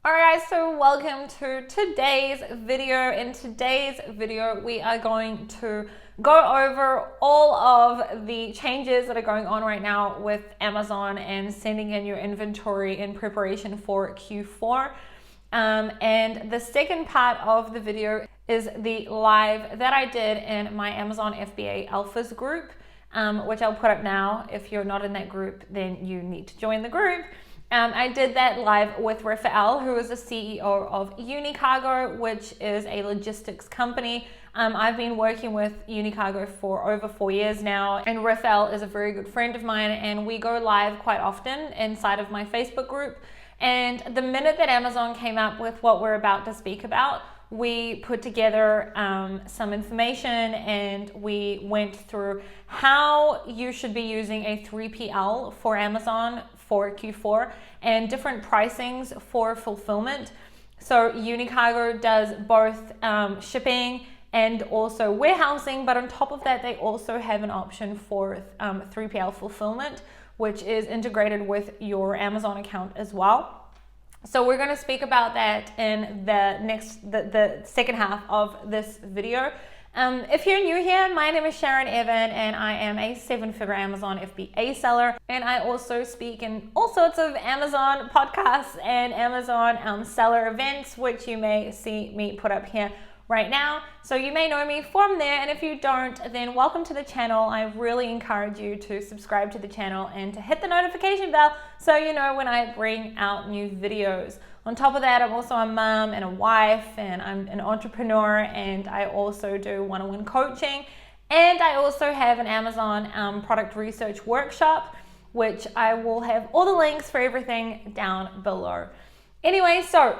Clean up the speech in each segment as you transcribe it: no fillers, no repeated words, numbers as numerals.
Alright guys, so welcome to today's video. In today's video, we are going to go over all of the changes that are going on right now with Amazon and sending in your inventory in preparation for Q4. And the second part of the video is the live that I did in my Amazon FBA Alphas group, which I'll put up now. If you're not in that group, then you need to join the group. I did that live with Refael, who is the CEO of Unicargo, which is a logistics company. I've been working with Unicargo for over 4 years now, and Refael is a very good friend of mine, and we go live quite often inside of my Facebook group. And the minute that Amazon came up with what we're about to speak about, we put together some information, and we went through how you should be using a 3PL for Amazon for Q4 and different pricings for fulfillment. So Unicargo does both shipping and also warehousing, but on top of that, they also have an option for 3PL fulfillment, which is integrated with your Amazon account as well. So we're going to speak about that in the second half of this video. If you're new here, my name is Sharon Evan, and I am a 7-figure Amazon FBA seller, and I also speak in all sorts of Amazon podcasts and Amazon seller events, which you may see me put up here right now. So you may know me from there, and if you don't, then welcome to the channel. I really encourage you to subscribe to the channel and to hit the notification bell so you know when I bring out new videos. On top of that, I'm also a mom and a wife, and I'm an entrepreneur, and I also do one-on-one coaching, and I also have an Amazon product research workshop, which I will have all the links for everything down below. Anyway, so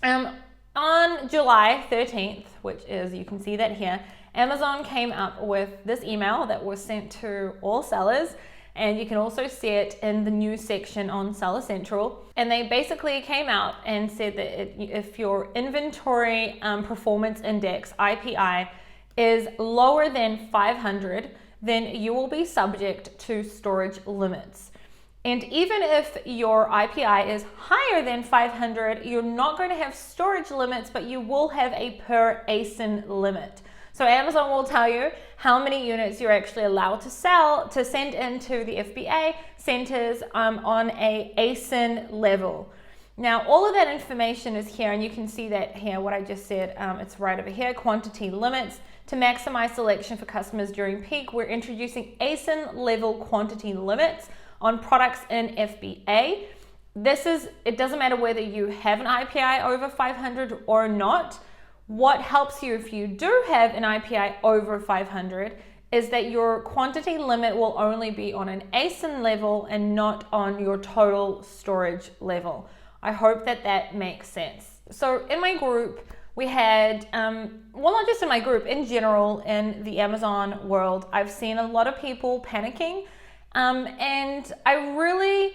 on July 13th, which is, you can see that here, Amazon came up with this email that was sent to all sellers, and you can also see it in the news section on Seller Central. And they basically came out and said that if your inventory performance index, IPI, is lower than 500, then you will be subject to storage limits. And even if your IPI is higher than 500, you're not going to have storage limits, but you will have a per ASIN limit. So Amazon will tell you how many units you're actually allowed to send into the FBA centers on a ASIN level. Now, all of that information is here, and you can see that here, what I just said, it's right over here, quantity limits. To maximize selection for customers during peak, we're introducing ASIN level quantity limits on products in FBA. It doesn't matter whether you have an IPI over 500 or not. What helps you if you do have an IPI over 500 is that your quantity limit will only be on an ASIN level and not on your total storage level. I hope that that makes sense. So in my group, we had, well, not just in my group, in general, in the Amazon world, I've seen a lot of people panicking, and I really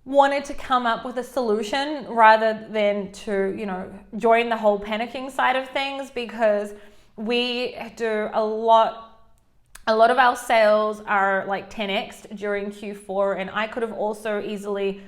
wanted to come up with a solution rather than to, join the whole panicking side of things, because we do a lot of our sales are like 10x during Q4, and I could have also easily,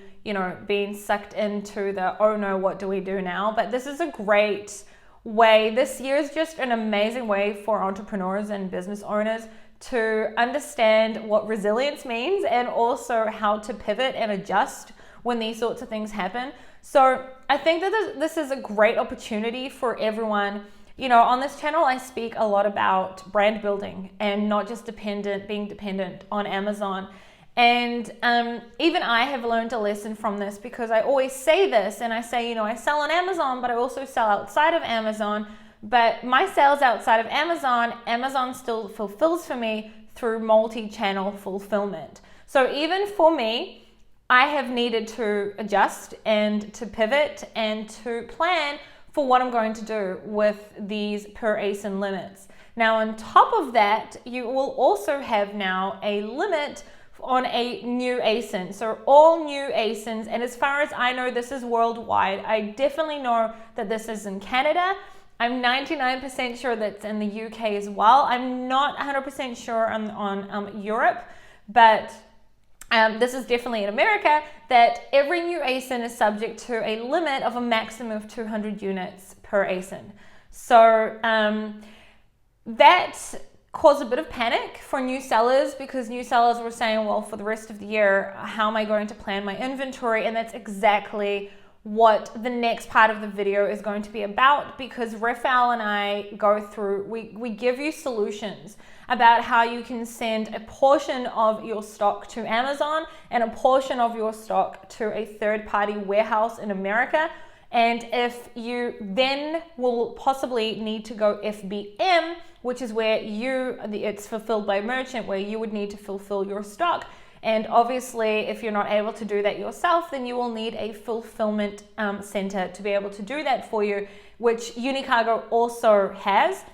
been sucked into the, oh no, what do we do now? But this is a great way. This year is just an amazing way for entrepreneurs and business owners to understand what resilience means, and also how to pivot and adjust when these sorts of things happen. So I think that this is a great opportunity for everyone. On this channel, I speak a lot about brand building and not just being dependent on Amazon. And even I have learned a lesson from this, because I always say this, and I say, I sell on Amazon, but I also sell outside of Amazon. But my sales outside of Amazon still fulfills for me through multi-channel fulfillment. So even for me, I have needed to adjust and to pivot and to plan for what I'm going to do with these per ASIN limits. Now, on top of that, you will also have now a limit on a new ASIN. So all new ASINs, and as far as I know, this is worldwide. I definitely know that this is in Canada. I'm 99% sure that's in the UK as well. I'm not 100% sure on Europe, but this is definitely in America, that every new ASIN is subject to a limit of a maximum of 200 units per ASIN. So that caused a bit of panic for new sellers, because new sellers were saying, well, for the rest of the year, how am I going to plan my inventory? And that's exactly what the next part of the video is going to be about, because Refael and I go through, we give you solutions about how you can send a portion of your stock to Amazon and a portion of your stock to a third-party warehouse in America. And if you then will possibly need to go FBM, which is where it's fulfilled by merchant, where you would need to fulfill your stock. And obviously, if you're not able to do that yourself, then you will need a fulfillment center to be able to do that for you, which Unicargo also has.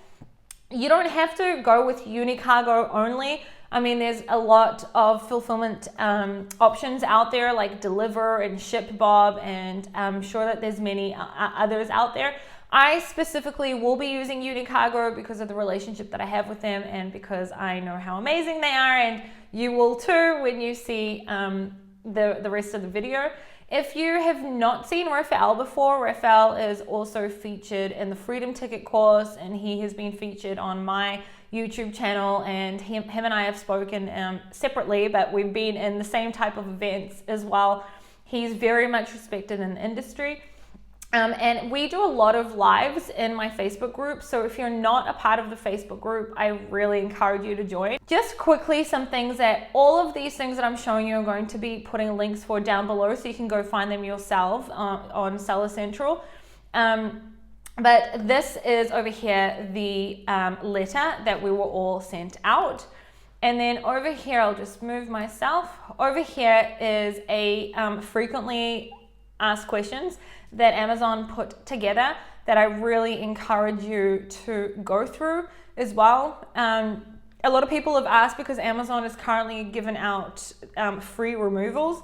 You don't have to go with Unicargo only. I mean, there's a lot of fulfillment options out there, like Deliver and ShipBob, and I'm sure that there's many others out there. I specifically will be using Unicargo because of the relationship that I have with them, and because I know how amazing they are, and you will too when you see the rest of the video. If you have not seen Refael before, Refael is also featured in the Freedom Ticket course, and he has been featured on my YouTube channel, and him and I have spoken separately, but we've been in the same type of events as well. He's very much respected in the industry. And we do a lot of lives in my Facebook group, so if you're not a part of the Facebook group, I really encourage you to join. Just quickly, some things that all of these things that I'm showing you are going to be putting links for down below, so you can go find them yourself on Seller Central. But this is over here the letter that we were all sent out. And then over here, I'll just move myself. Over here is a frequently asked questions that Amazon put together that I really encourage you to go through as well. A lot of people have asked, because Amazon is currently giving out free removals.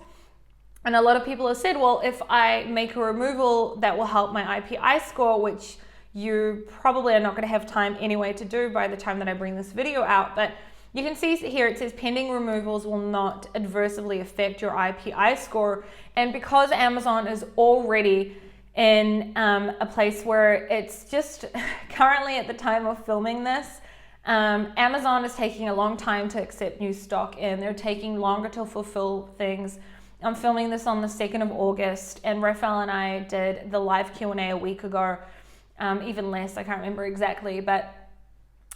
And a lot of people have said, well, if I make a removal, that will help my IPI score, which you probably are not going to have time anyway to do by the time that I bring this video out. But you can see here it says pending removals will not adversely affect your IPI score. And because Amazon is already in a place where it's just currently at the time of filming this, Amazon is taking a long time to accept new stock in. They're taking longer to fulfill things. I'm filming this on the 2nd of August, and Refael and I did the live Q&A a week ago, even less, I can't remember exactly, but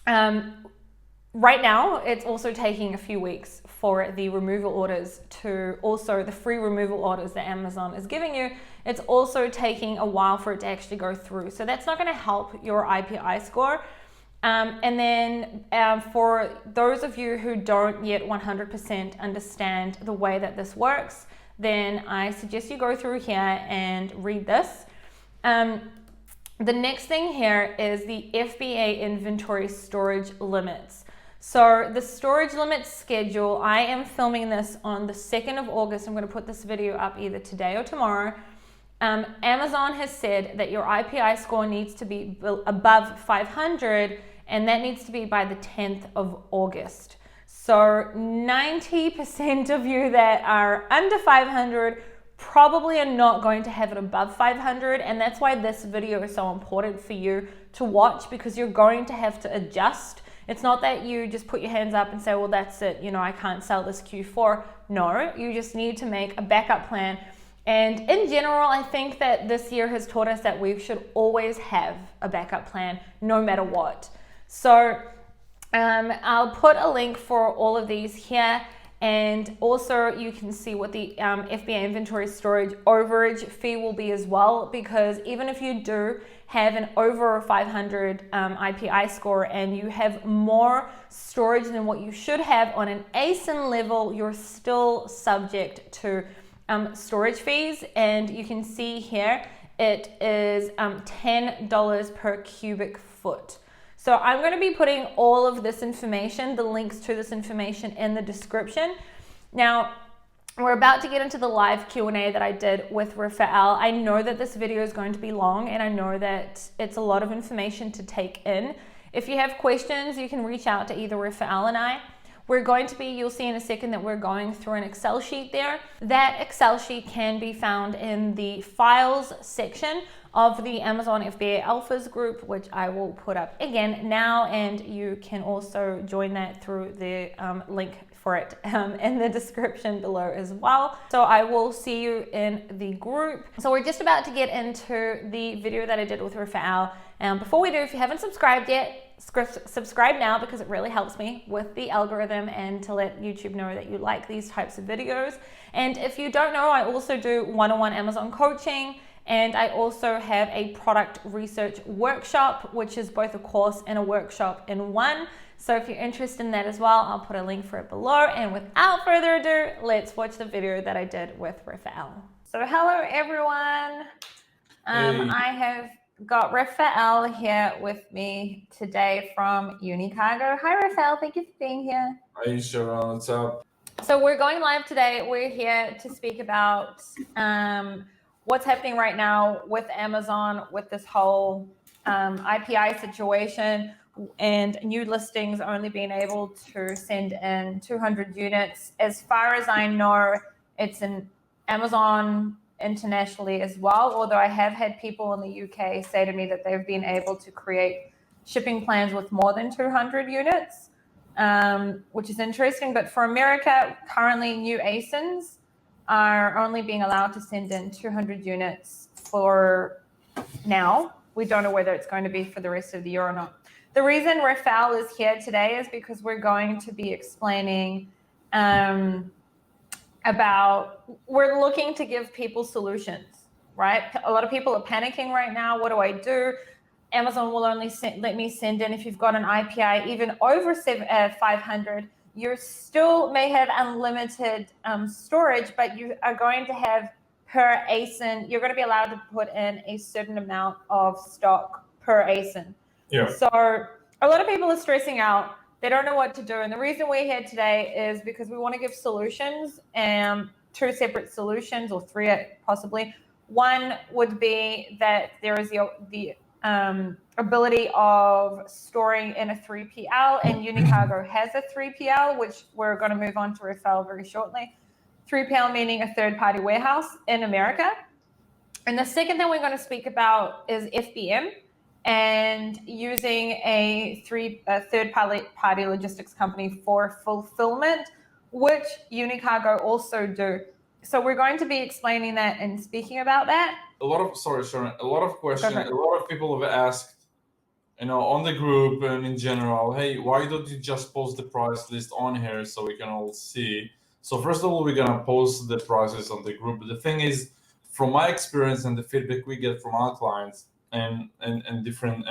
right now it's also taking a few weeks for the removal orders to, also the free removal orders that Amazon is giving you, it's also taking a while for it to actually go through. So that's not going to help your IPI score. And then for those of you who don't yet 100% understand the way that this works, then I suggest you go through here and read this. The next thing here is the FBA inventory storage limits. So the storage limits schedule, I am filming this on the 2nd of August. I'm going to put this video up either today or tomorrow. Amazon has said that your IPI score needs to be above 500, and that needs to be by the 10th of August. So 90% of you that are under 500 probably are not going to have it above 500, and that's why this video is so important for you to watch, because you're going to have to adjust. It's not that you just put your hands up and say, well, that's it, you know, I can't sell this Q4. No, you just need to make a backup plan. And in general, I think that this year has taught us that we should always have a backup plan, no matter what. So I'll put a link for all of these here. And also you can see what the FBA inventory storage overage fee will be as well, because even if you do have an over 500 IPI score and you have more storage than what you should have on an ASIN level, you're still subject to storage fees. And you can see here it is $10 per cubic foot. So I'm going to be putting all of this information, the links to this information, in the description. Now, we're about to get into the live Q&A that I did with Refael. I know that this video is going to be long, and I know that it's a lot of information to take in. If you have questions, you can reach out to either Refael and I. We're going to be, you'll see in a second that we're going through an Excel sheet there. That Excel sheet can be found in the files section of the Amazon FBA Alphas group, which I will put up again now, and you can also join that through the link for it in the description below as well. So I will see you in the group. So we're just about to get into the video that I did with Refael. Before we do, if you haven't subscribed yet, subscribe now, because it really helps me with the algorithm and to let YouTube know that you like these types of videos. And if you don't know, I also do one-on-one Amazon coaching, and I also have a product research workshop, which is both a course and a workshop in one. So if you're interested in that as well, I'll put a link for it below. And without further ado, let's watch the video that I did with Refael. So hello everyone. I have got Refael here with me today from Unicargo. Hi Refael, thank you for being here. Hi Sharon, what's up? So we're going live today. We're here to speak about what's happening right now with Amazon, with this whole IPI situation, and new listings only being able to send in 200 units. As far as I know, it's in Amazon internationally as well, although I have had people in the UK say to me that they've been able to create shipping plans with more than 200 units, which is interesting. But for America, currently new ASINs are only being allowed to send in 200 units for now. We don't know whether it's going to be for the rest of the year or not. The reason Refael is here today is because we're going to be explaining we're looking to give people solutions, right? A lot of people are panicking right now. What do I do? Amazon will only let me send in, if you've got an IPI even over 500, you still may have unlimited storage, but you are going to have per ASIN, you're going to be allowed to put in a certain amount of stock per ASIN. Yeah. So a lot of people are stressing out. They don't know what to do. And the reason we're here today is because we want to give solutions, two separate solutions, or three possibly. One would be that there is the ability of storing in a 3PL, and Unicargo has a 3PL, which we're going to move on to Refael very shortly. 3PL meaning a third-party warehouse in America. And the second thing we're going to speak about is FBM, and using a third-party logistics company for fulfillment, which Unicargo also do. So we're going to be explaining that and speaking about that. Sorry, Sharon, a lot of questions, a lot of people have asked, on the group and in general, hey, why don't you just post the price list on here so we can all see? So first of all, we're gonna post the prices on the group. But the thing is, from my experience and the feedback we get from our clients and different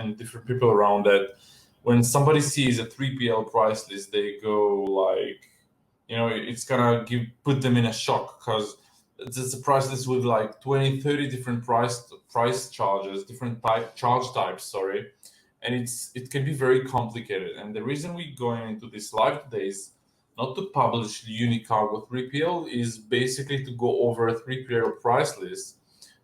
people around that, when somebody sees a 3PL price list, they go like, it's gonna put them in a shock, because it's a price list with like 20, 30 different price charges, different charge types, sorry. And it can be very complicated. And the reason we're going into this live today is not to publish the Unicargo 3PL, is basically to go over a 3PL price list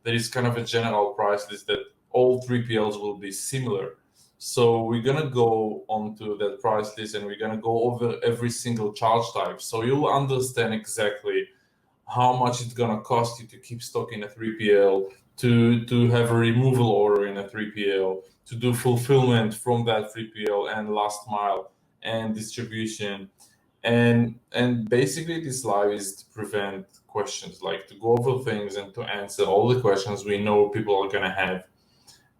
that is kind of a general price list that all 3PLs will be similar. So we're going to go onto that price list, and we're going to go over every single charge type. So you'll understand exactly how much it's going to cost you to keep stock in a 3PL, to have a removal order in a 3PL, to do fulfillment from that 3PL, and last mile and distribution. And basically this live is to prevent questions, like to go over things and to answer all the questions we know people are going to have.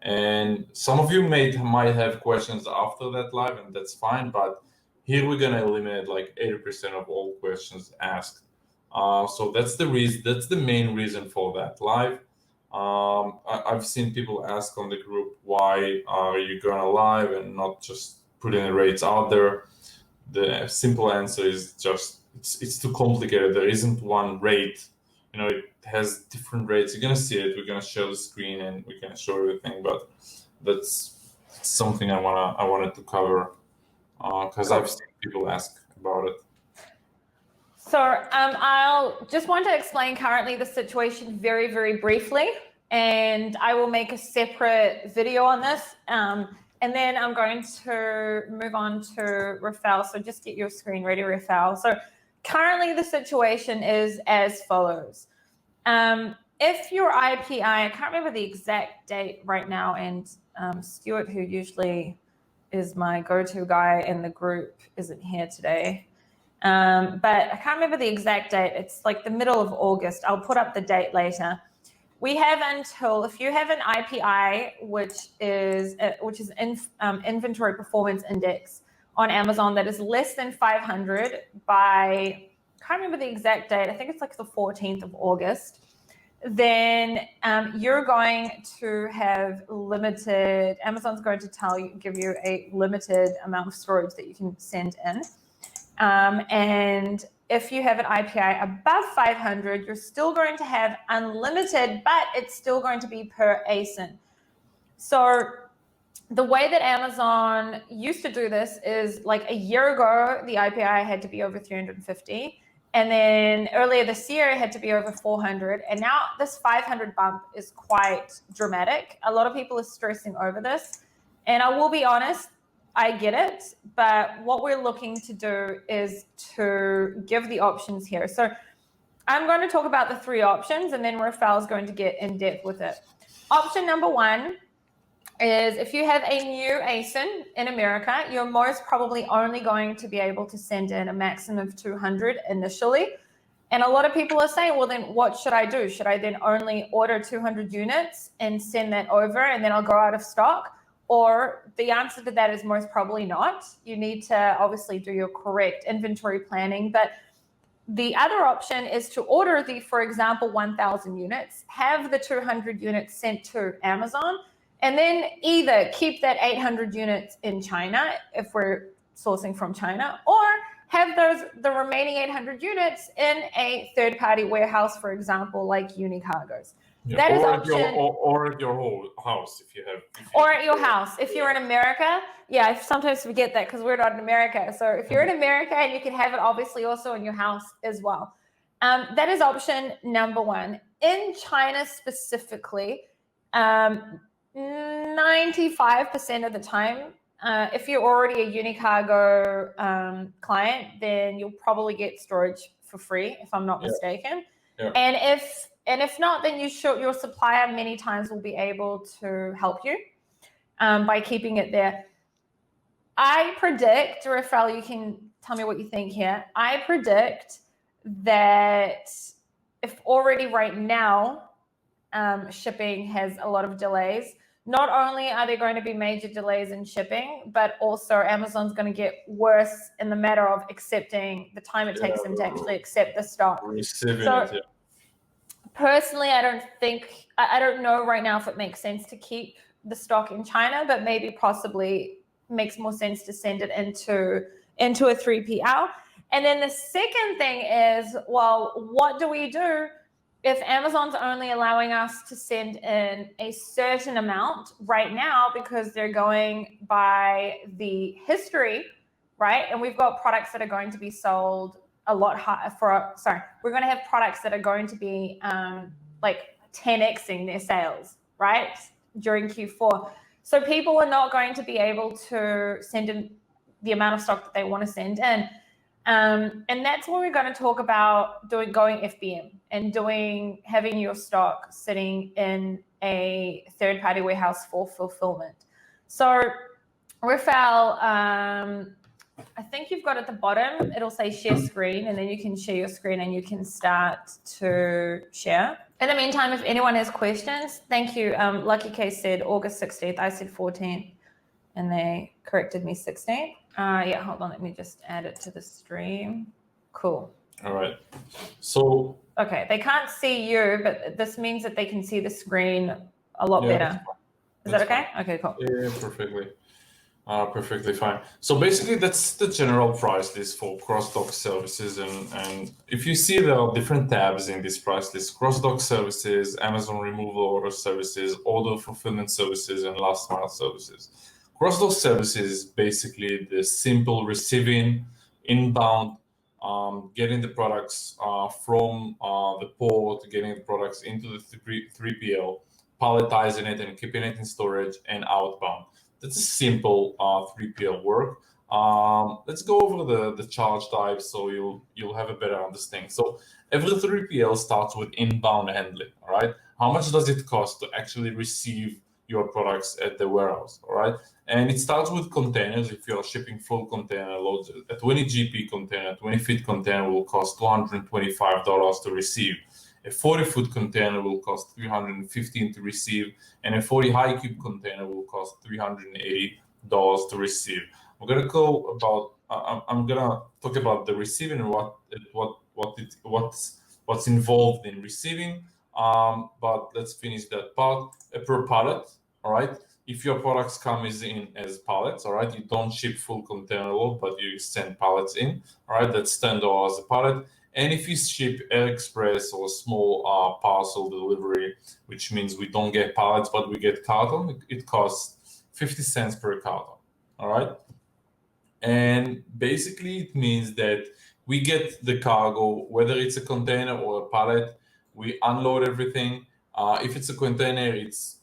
And some of you might have questions after that live, and that's fine, but here we're going to eliminate like 80% of all questions asked. So that's the main reason for that live. I've seen people ask on the group, why are you going live and not just putting the rates out there? The simple answer is just it's too complicated. There isn't one rate. It has different rates. You're gonna see it. We're gonna share the screen and we can show everything. But that's something I wanted to cover because I've seen people ask about it. So I'll just want to explain currently the situation very, very briefly, and I will make a separate video on this. and then I'm going to move on to Refael. So just get your screen ready, Refael. So currently the situation is as follows. If your IPI, I can't remember the exact date right now, and Stuart, who usually is my go-to guy in the group, isn't here today. But I can't remember the exact date. It's like the middle of August. I'll put up the date later. We have until, if you have an IPI, which is Inventory Performance Index on Amazon that is less than 500 by, I can't remember the exact date, I think it's like the 14th of August, then you're going to have limited, Amazon's going to give you a limited amount of storage that you can send in. And if you have an IPI above 500, you're still going to have unlimited, but it's still going to be per ASIN. So the way that Amazon used to do this is, like a year ago, the IPI had to be over 350. And then earlier this year, it had to be over 400. And now this 500 bump is quite dramatic. A lot of people are stressing over this. And I will be honest, I get it. But what we're looking to do is to give the options here. So I'm going to talk about the 3 options, and then Refael is going to get in depth with it. Option number 1 is, if you have a new ASIN in America, you're most probably only going to be able to send in a maximum of 200 initially. And a lot of people are saying, well, then what should I do? Should I then only order 200 units and send that over, and then I'll go out of stock? Or the answer to that is most probably not. You need to obviously do your correct inventory planning. But the other option is to order for example, 1,000 units, have the 200 units sent to Amazon, and then either keep that 800 units in China if we're sourcing from China, or have the remaining 800 units in a third-party warehouse, for example, like Unicargo's. Yeah. That is option. Or at your whole house if you have. Or at your house. If you're in America, yeah, I sometimes forget that because we're not in America. So if you're in America, and you can have it obviously also in your house as well. That is option number 1. In China specifically, 95% of the time, if you're already a Unicargo client, then you'll probably get storage for free, if I'm not mistaken. Yeah. And if not, then your supplier many times will be able to help you by keeping it there. I predict, Refael, you can tell me what you think here. I predict that if already right now shipping has a lot of delays, not only are there going to be major delays in shipping, but also Amazon's going to get worse in the matter of accepting the time it takes them to actually accept the stock. Personally, I don't know right now if it makes sense to keep the stock in China, but maybe possibly makes more sense to send it into a 3PL. And then the second thing is, well, what do we do if Amazon's only allowing us to send in a certain amount right now because they're going by the history, right? And we've got products that are going to be sold a lot higher we're going to have products that are going to be like 10xing their sales, right, during Q4. So people are not going to be able to send in the amount of stock that they want to send in. And that's when we're going to talk about going FBM and having your stock sitting in a third-party warehouse for fulfillment. So Refael, I think you've got at the bottom, it'll say share screen, and then you can share your screen and you can start to share. In the meantime, if anyone has questions, thank you. Lucky Case said August 16th. I said 14th, and they corrected me 16th. Yeah, hold on. Let me just add it to the stream. Cool. All right. So. Okay, they can't see you, but this means that they can see the screen a lot better. Is that okay? Fine. Okay, cool. Yeah, perfectly. Perfectly fine. So basically, that's the general price list for cross-dock services. And if you see, there are different tabs in this price list: cross-dock services, Amazon removal order services, order fulfillment services, and last mile services. Cross-dock services is basically the simple receiving, inbound, getting the products from the port, getting the products into the 3PL, palletizing it and keeping it in storage, and outbound. That's a simple 3PL work. Let's go over the charge types so you'll have a better understanding. So every 3PL starts with inbound handling, all right? How much does it cost to actually receive your products at the warehouse, all right? And it starts with containers. If you're shipping full container loads, a 20 GP container, 20 feet container will cost $225 to receive. A 40-foot container will cost $315 to receive, and a 40 high cube container will cost $380 to receive. I'm gonna talk about the receiving and what's involved in receiving. But let's finish that part. Per pallet, all right. If your products come in as pallets, all right, you don't ship full container load, but you send pallets in, all right. That's $10 a pallet. And if you ship air express or small parcel delivery, which means we don't get pallets but we get carton, it costs 50 cents per carton. All right. And basically it means that we get the cargo, whether it's a container or a pallet, we unload everything. If it's a container, it's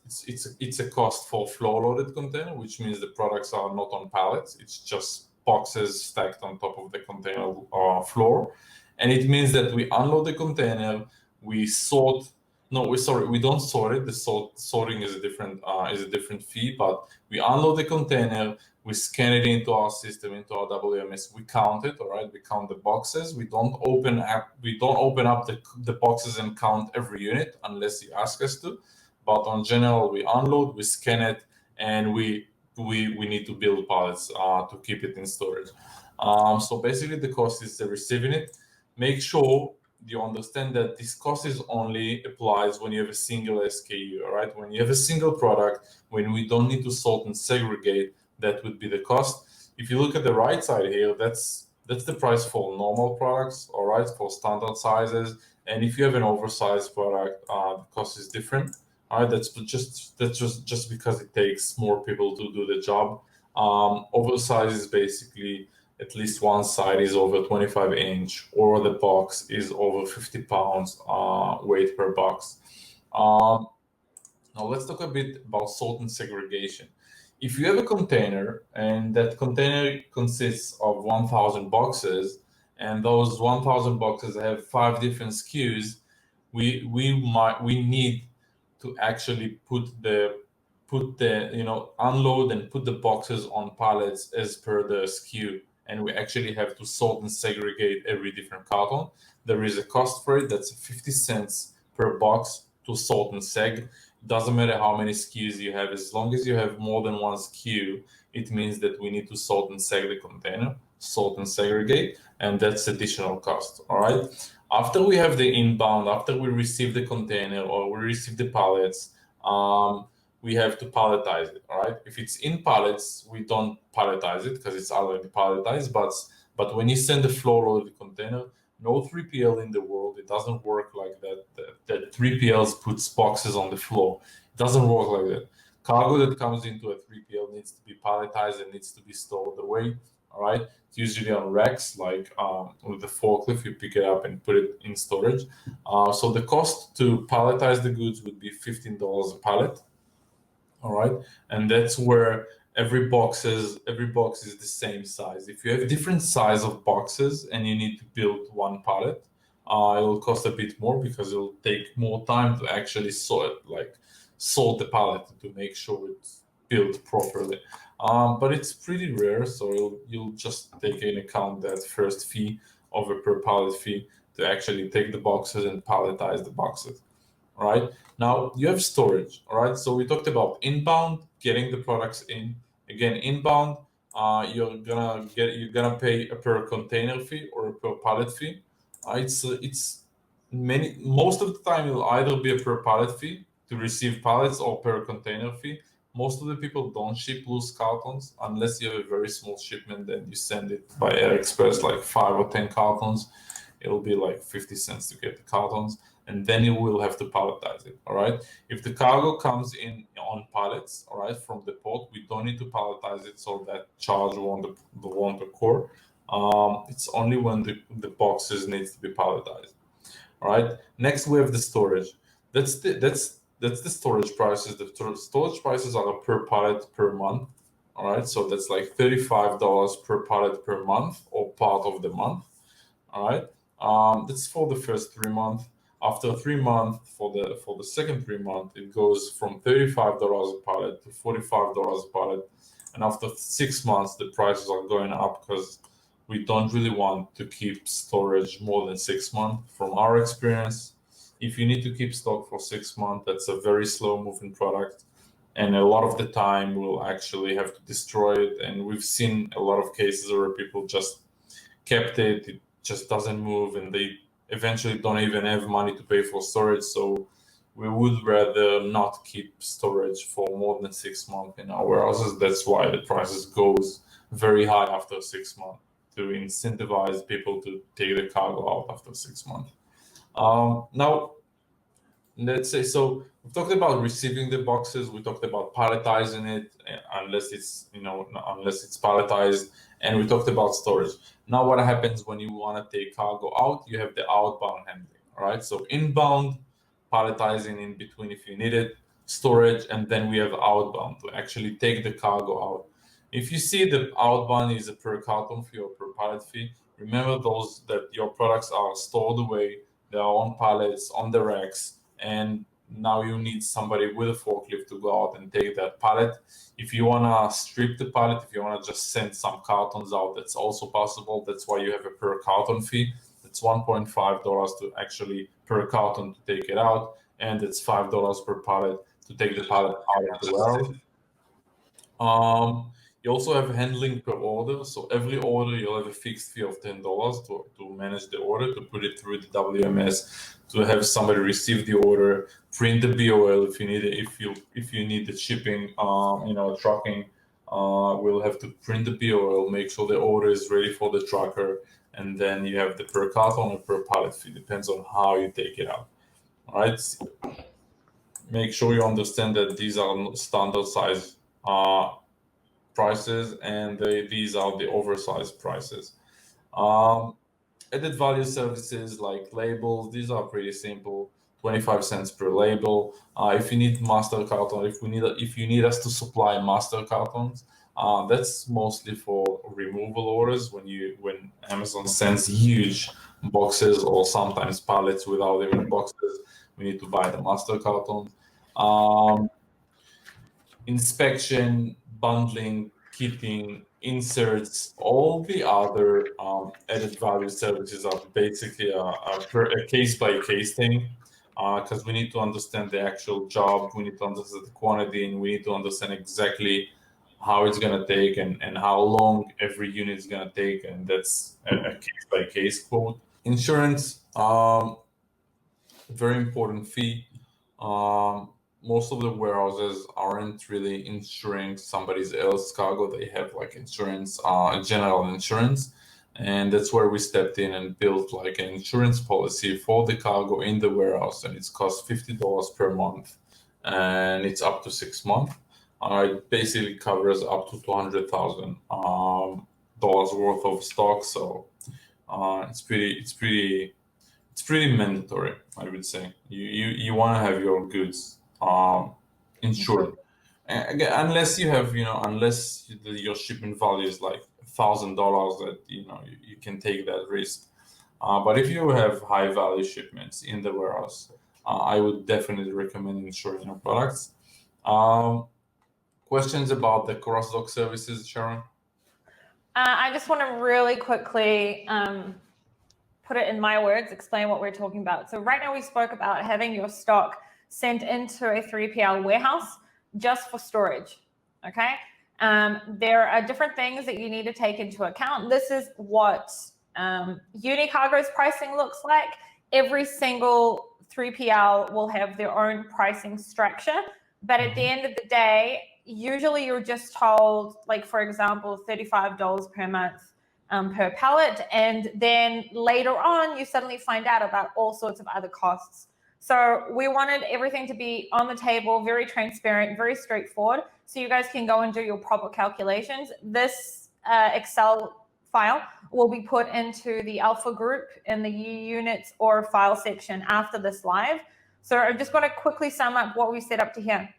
a cost for floor loaded container, which means the products are not on pallets. It's just boxes stacked on top of the container floor. And it means that we unload the container, we sort. No, we don't sort it. The sorting is a different fee, but we unload the container, we scan it into our system, into our WMS. We count it, all right. We count the boxes. We don't open up the boxes and count every unit unless you ask us to. But on general, we unload, we scan it, and we need to build pallets to keep it in storage. So basically, the cost is receiving it. Make sure you understand that this cost is only applies when you have a single SKU, all right? When you have a single product, when we don't need to sort and segregate, that would be the cost. If you look at the right side here, that's the price for normal products, all right, for standard sizes. And if you have an oversized product, the cost is different. All right, that's just because it takes more people to do the job. Oversized is basically at least one side is over 25 inch or the box is over 50 pounds weight per box. Now let's talk a bit about sort and segregation. If you have a container and that container consists of 1,000 boxes and those 1,000 boxes have 5 different SKUs, we need to actually unload and put the boxes on pallets as per the SKU. And we actually have to sort and segregate every different carton. There is a cost for it. That's 50 cents per box to sort and seg. It doesn't matter how many SKUs you have. As long as you have more than one SKU, it means that we need to sort and seg the container, sort and segregate, and that's additional cost, all right? After we have the inbound, after we receive the container or we receive the pallets, we have to palletize it, all right? If it's in pallets, we don't palletize it because it's already palletized, but when you send the floor-loaded container, no 3PL in the world, it doesn't work like that. That 3PLs puts boxes on the floor. It doesn't work like that. Cargo that comes into a 3PL needs to be palletized and needs to be stored away, all right? It's usually on racks, like with the forklift, you pick it up and put it in storage. So the cost to palletize the goods would be $15 a pallet. All right, and that's where every box is the same size. If you have different size of boxes and you need to build one pallet, it will cost a bit more because it will take more time to actually sort the pallet to make sure it's built properly. But it's pretty rare, so you'll just take into account that first fee of a per pallet fee to actually take the boxes and palletize the boxes. All right. Now you have storage. All right. So we talked about inbound, getting the products in. Again, inbound, you're gonna pay a per container fee or a per pallet fee. Most of the time it'll either be a per pallet fee to receive pallets or per container fee. Most of the people don't ship loose cartons unless you have a very small shipment. Then you send it by air express, like 5 or 10 cartons. It'll be like 50 cents to get the cartons, and then you will have to palletize it, all right? If the cargo comes in on pallets, all right, from the port, we don't need to palletize it, so that charge won't occur. It's only when the boxes needs to be palletized, all right? Next, we have the storage. That's the storage prices. The storage prices are per pallet per month, All right, so that's like $35 per pallet per month or part of the month. All right, that's for the first 3 months. After 3 months, for the second 3 months, it goes from $35 a pallet to $45 a pallet, and after 6 months, the prices are going up because we don't really want to keep storage more than 6 months. From our experience, if you need to keep stock for 6 months, that's a very slow moving product, and a lot of the time we'll actually have to destroy it. And we've seen a lot of cases where people just kept it just doesn't move, and they eventually don't even have money to pay for storage. So we would rather not keep storage for more than 6 months in our warehouses. That's why the prices goes very high after 6 months, to incentivize people to take the cargo out after 6 months. Now, let's say, so we've talked about receiving the boxes, we talked about palletizing it, unless it's palletized, and we talked about storage. Now what happens when you want to take cargo out? You have the outbound handling, all right? So inbound, palletizing in between if you need it, storage, and then we have outbound to actually take the cargo out. If you see the outbound is a per carton fee or per pallet fee, remember those that your products are stored away, they are on pallets, on the racks, and now you need somebody with a forklift to go out and take that pallet. If you want to strip the pallet, if you want to just send some cartons out, that's also possible. That's why you have a per carton fee. It's $1.5 to actually per carton to take it out, and it's $5 per pallet to take the pallet out of the warehouse. You also have handling per order. So every order you'll have a fixed fee of $10 to manage the order, to put it through the WMS, to have somebody receive the order, print the BOL if you need it. If you need the shipping, trucking, we'll have to print the BOL, make sure the order is ready for the trucker, and then you have the per carton or per pallet fee. Depends on how you take it out. All right. Make sure you understand that these are standard size prices, and these are the oversized prices. Added value services like labels, these are pretty simple, 25 cents per label. If you need master carton, if you need us to supply master cartons, that's mostly for removal orders. When Amazon sends huge boxes or sometimes pallets without even boxes, we need to buy the master carton. Inspection, bundling, kitting, inserts, all the other added value services are basically a case-by-case thing, because we need to understand the actual job, we need to understand the quantity, and we need to understand exactly how it's going to take and how long every unit is going to take, and that's a case-by-case quote. Insurance, very important fee. Most of the warehouses aren't really insuring somebody else's cargo. They have like insurance, general insurance, and that's where we stepped in and built like an insurance policy for the cargo in the warehouse, and it's cost $50 per month, and it's up to 6 months. It basically covers up to $200,000 worth of stock, so it's pretty mandatory, I would say. You want to have your goods insured. Again, unless you have, unless your shipment value is like $1,000, that you can take that risk. But if you have high value shipments in the warehouse, I would definitely recommend insuring your products. Questions about the cross-dock services, Sharon? I just want to really quickly put it in my words, explain what we're talking about. So right now we spoke about having your stock sent into a 3PL warehouse just for storage, okay? There are different things that you need to take into account. This is what Unicargo's pricing looks like. Every single 3PL will have their own pricing structure, but at the end of the day, usually you're just told, like for example, $35 per month per pallet, and then later on you suddenly find out about all sorts of other costs. So we wanted everything to be on the table, very transparent, very straightforward, so you guys can go and do your proper calculations. This Excel file will be put into the alpha group in the units or file section after this live. So I'm just going to quickly sum up what we set up to here.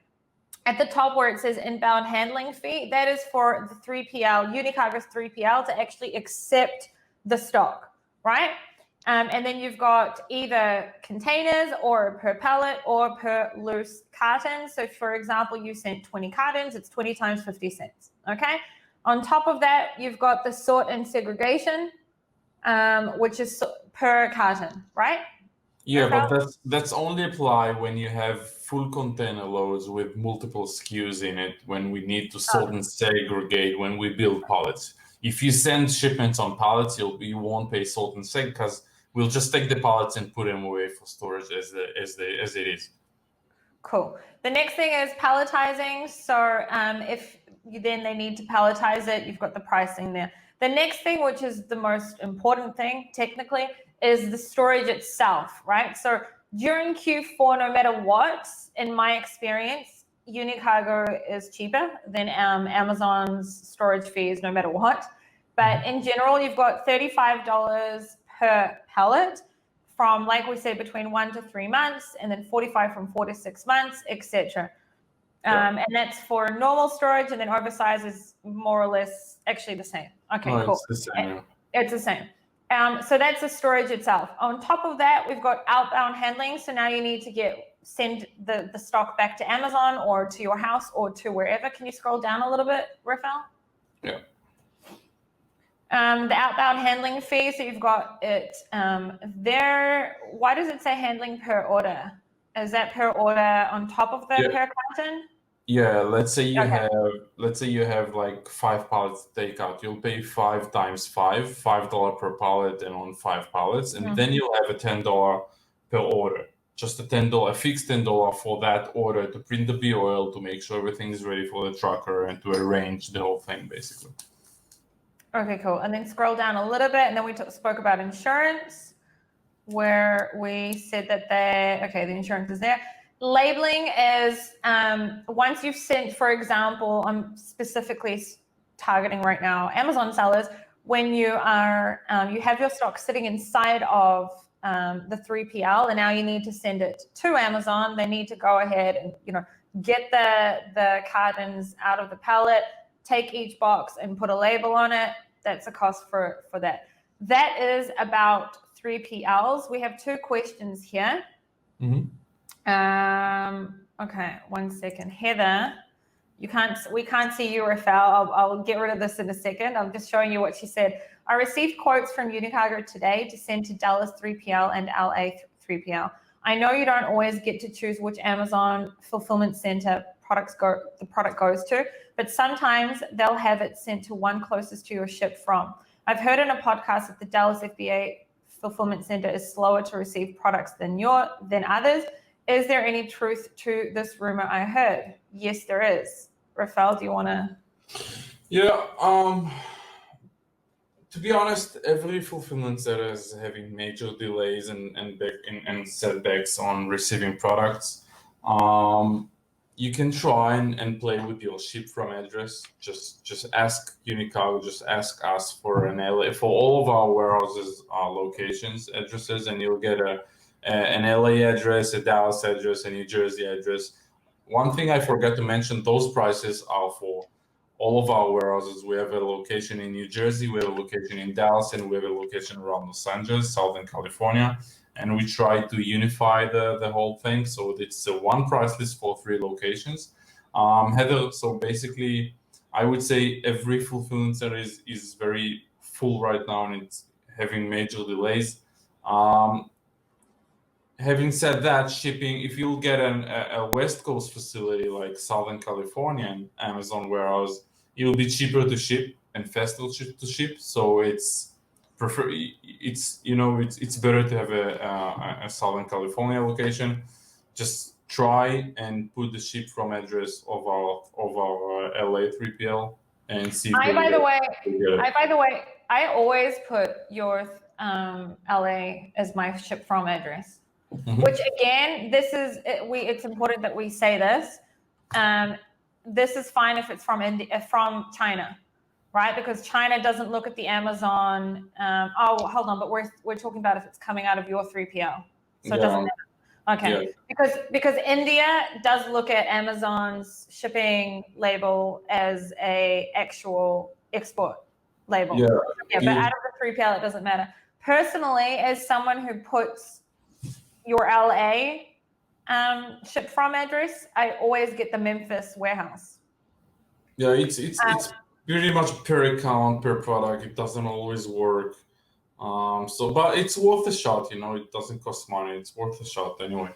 at the top where it says inbound handling fee, that is for the 3PL, Unicargo's 3PL to actually accept the stock, right? And then you've got either containers or per pallet or per loose carton. So for example, you sent 20 cartons, it's 20 times 50 cents, okay? On top of that, you've got the sort and segregation, which is per carton, right? Yeah, but that's only apply when you have full container loads with multiple SKUs in it, when we need to sort and segregate, when we build pallets. If you send shipments on pallets, you won't pay sort and seg, because we'll just take the pallets and put them away for storage as it is. Cool. The next thing is palletizing. So if they need to palletize it, you've got the pricing there. The next thing, which is the most important thing technically, is the storage itself, right? So during Q4, no matter what, in my experience, Unicargo is cheaper than Amazon's storage fees, no matter what. But in general, you've got $35 per pallet from, like we said, between 1 to 3 months, and then 45 from 4 to 6 months, etc. And that's for normal storage, and then oversized is more or less actually the same. Okay, cool. It's the same. It's the same. So that's the storage itself. On top of that, we've got outbound handling. So now you need to send the stock back to Amazon or to your house or to wherever. Can you scroll down a little bit, Refael? Yeah. The outbound handling fee. So you've got it there. Why does it say handling per order? Is that per order on top of the per carton? Yeah, let's say you have like 5 pallets to take out. You'll pay 5 times 5, $5 per pallet, and on 5 pallets, and then you'll have a $10 per order. Just a fixed $10 for that order to print the BOL, to make sure everything is ready for the trucker, and to arrange the whole thing basically. Okay, cool. And then scroll down a little bit, and then we spoke about insurance, where we said that the insurance is there. Labeling is once you've sent, for example, I'm specifically targeting right now Amazon sellers, when you are you have your stock sitting inside of the 3PL, and now you need to send it to Amazon. They need to go ahead and get the cartons out of the pallet, take each box and put a label on it. That's a cost for that. That is about 3PLs. We have 2 questions here. Okay, 1 second. Heather, we can't see you, Refael. I'll get rid of this in a second. I'm just showing you what she said. I received quotes from Unicargo today to send to Dallas 3PL and LA 3PL. I know you don't always get to choose which Amazon fulfillment center the product goes to, but sometimes they'll have it sent to one closest to your ship from. I've heard in a podcast that the Dallas FBA fulfillment center is slower to receive products than others. Is there any truth to this rumor I heard? Yes, there is. Refael, do you want to? Yeah. To be honest, every fulfillment center is having major delays and setbacks on receiving products. You can try and play with your ship from address. Just ask Unicargo, just ask us for an LA for all of our warehouses, locations, addresses, and you'll get an LA address, a Dallas address, a New Jersey address. One thing I forgot to mention, those prices are for all of our warehouses. We have a location in New Jersey, we have a location in Dallas, and we have a location around Los Angeles, Southern California. And we try to unify the whole thing. So it's a one price list for 3 locations. Heather, so basically, I would say every fulfillment center is very full right now, and it's having major delays. Having said that, shipping, if you'll get a West Coast facility like Southern California and Amazon warehouse, it'll be cheaper to ship and faster to ship. So it's better to have a Southern California location. Just try and put the ship from address of our LA 3PL and see. By the way, I always put your LA as my ship from address. Which again, it's important that we say this. This is fine if it's from China, right? Because China doesn't look at the Amazon. Hold on, but we're talking about if it's coming out of your 3PL, so it doesn't matter. Okay, yeah. because India does look at Amazon's shipping label as a actual export label. Yeah, But out of the 3PL, it doesn't matter. Personally, as someone who puts your LA ship from address, I always get the Memphis warehouse. Yeah, it's pretty much per account, per product. It doesn't always work. But it's worth a shot, you know, it doesn't cost money. It's worth a shot anyway.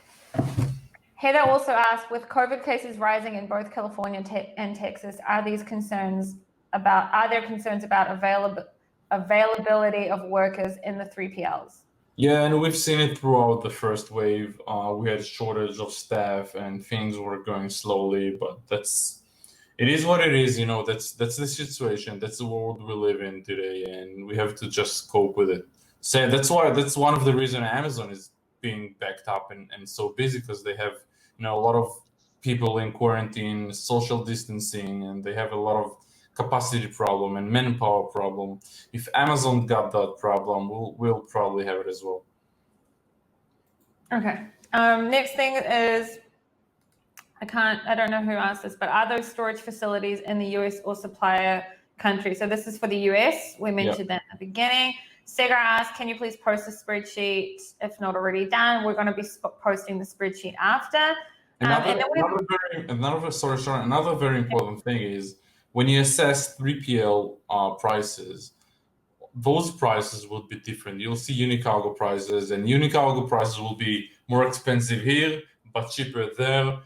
Heather also asked, with COVID cases rising in both California and Texas, are there concerns about availability of workers in the 3PLs? Yeah, and we've seen it throughout the first wave. We had a shortage of staff and things were going slowly, but it is what it is, you know, that's the situation. That's the world we live in today, and we have to just cope with it. So that's one of the reasons Amazon is being backed up and so busy, because they have, you know, a lot of people in quarantine, social distancing, and they have a lot of capacity problem and manpower problem. If Amazon got that problem, we'll probably have it as well. Okay. Next thing is, I don't know who asked this, but are those storage facilities in the US or supplier country? So this is for the US. We mentioned that at the beginning. Segar asked, can you please post a spreadsheet if not already done? We're going to be posting the spreadsheet after. Another very important thing is, when you assess 3PL prices, those prices will be different. You'll see Unicargo prices, and Unicargo prices will be more expensive here, but cheaper there.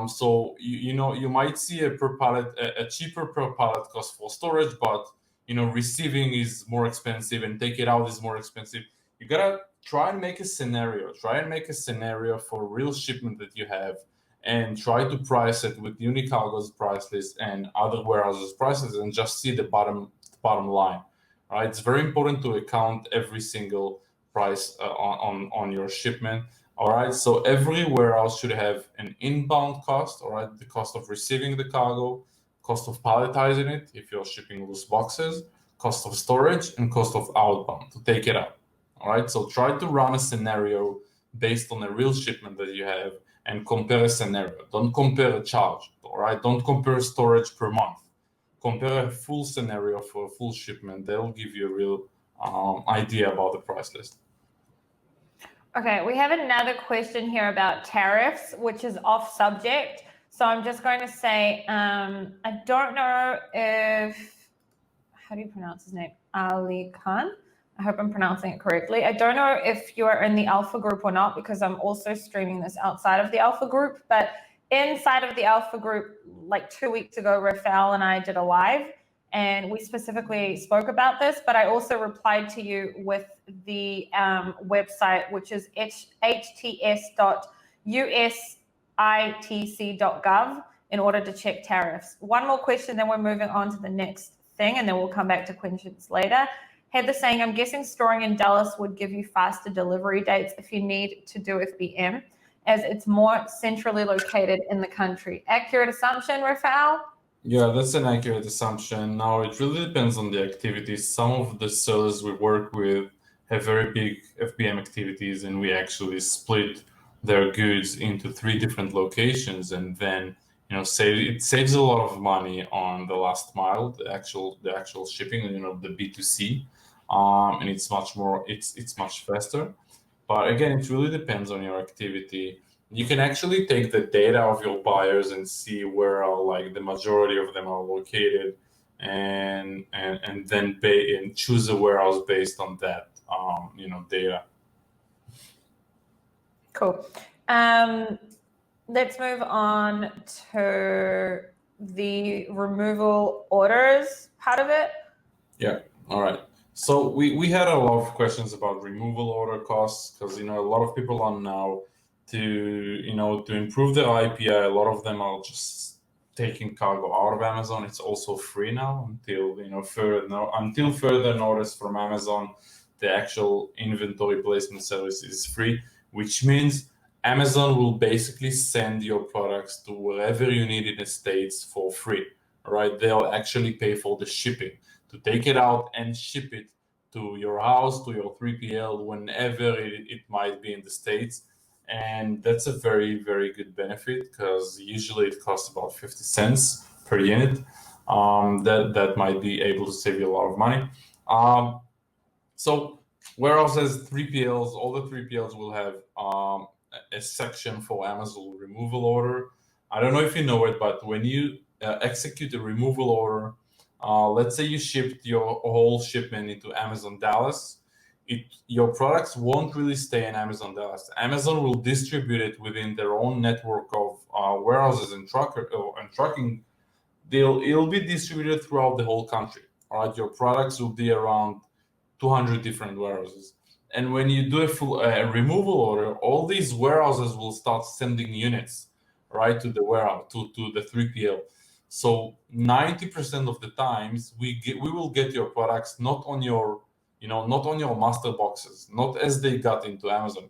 So you might see a cheaper per pallet cost for storage, but receiving is more expensive and take it out is more expensive. You gotta try and make a scenario. Try and make a scenario for a real shipment that you have, and try to price it with Unicargo's price list and other warehouses' prices, and just see the bottom line. All right, it's very important to account every single price on your shipment. All right, so every warehouse should have an inbound cost. All right, the cost of receiving the cargo, cost of palletizing it if you're shipping loose boxes, cost of storage, and cost of outbound to take it out. All right, so try to run a scenario based on a real shipment that you have and compare a scenario. Don't compare a charge. All right, don't compare storage per month. Compare a full scenario for a full shipment. They'll give you a real idea about the price list. Okay, we have another question here about tariffs, which is off subject. So I'm just going to say, I don't know if, how do you pronounce his name? Ali Khan. I hope I'm pronouncing it correctly. I don't know if you are in the Alpha group or not, because I'm also streaming this outside of the Alpha group. But inside of the Alpha group, like 2 weeks ago, Refael and I did a live, and we specifically spoke about this, but I also replied to you with the website, which is hts.usitc.gov, in order to check tariffs. One more question, then we're moving on to the next thing, and then we'll come back to questions later. Heather saying, I'm guessing storing in Dallas would give you faster delivery dates if you need to do FBM, as it's more centrally located in the country. Accurate assumption, Refael? Yeah, that's an accurate assumption. Now, it really depends on the activities. Some of the sellers we work with have very big FBM activities, and we actually split their goods into 3 different locations, and then it saves a lot of money on the last mile, the actual shipping, the B2C, and it's much faster. But again, it really depends on your activity. You can actually take the data of your buyers and see where the majority of them are located, and then choose a warehouse based on that data. Cool. Let's move on to the removal orders part of it. Yeah. All right. So we had a lot of questions about removal order costs, because a lot of people are now to improve their IPI. A lot of them are just taking cargo out of Amazon. It's also free now until further notice from Amazon. The actual inventory placement service is free, which means Amazon will basically send your products to wherever you need in the States for free. All right, they'll actually pay for the shipping to take it out and ship it to your house, to your 3PL, whenever it might be in the States. And that's a very, very good benefit, because usually it costs about 50 cents per unit. That might be able to save you a lot of money. So warehouses, 3PLs, all the 3PLs will have a section for Amazon removal order. I don't know if you know it, but when you execute a removal order, let's say you shipped your whole shipment into Amazon Dallas, your products won't really stay in Amazon Dallas. Amazon will distribute it within their own network of warehouses and trucking. It'll be distributed throughout the whole country. All right, your products will be around 200 different warehouses. And when you do a full removal order, all these warehouses will start sending units, right, to the warehouse, to the 3PL. So 90% of the times we will get your products not on your, not on your master boxes, not as they got into Amazon.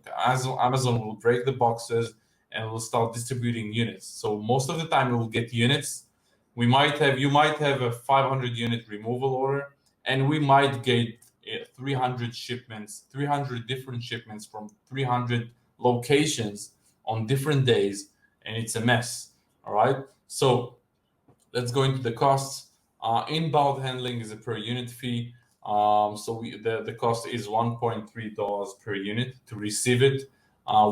Amazon will break the boxes and will start distributing units. So most of the time we will get units. You might have a 500 unit removal order, and we might get 300 shipments, 300 different shipments from 300 locations on different days, and it's a mess. All right, so let's go into the costs. Inbound handling is a per unit fee. So the cost is $1.3 per unit to receive it.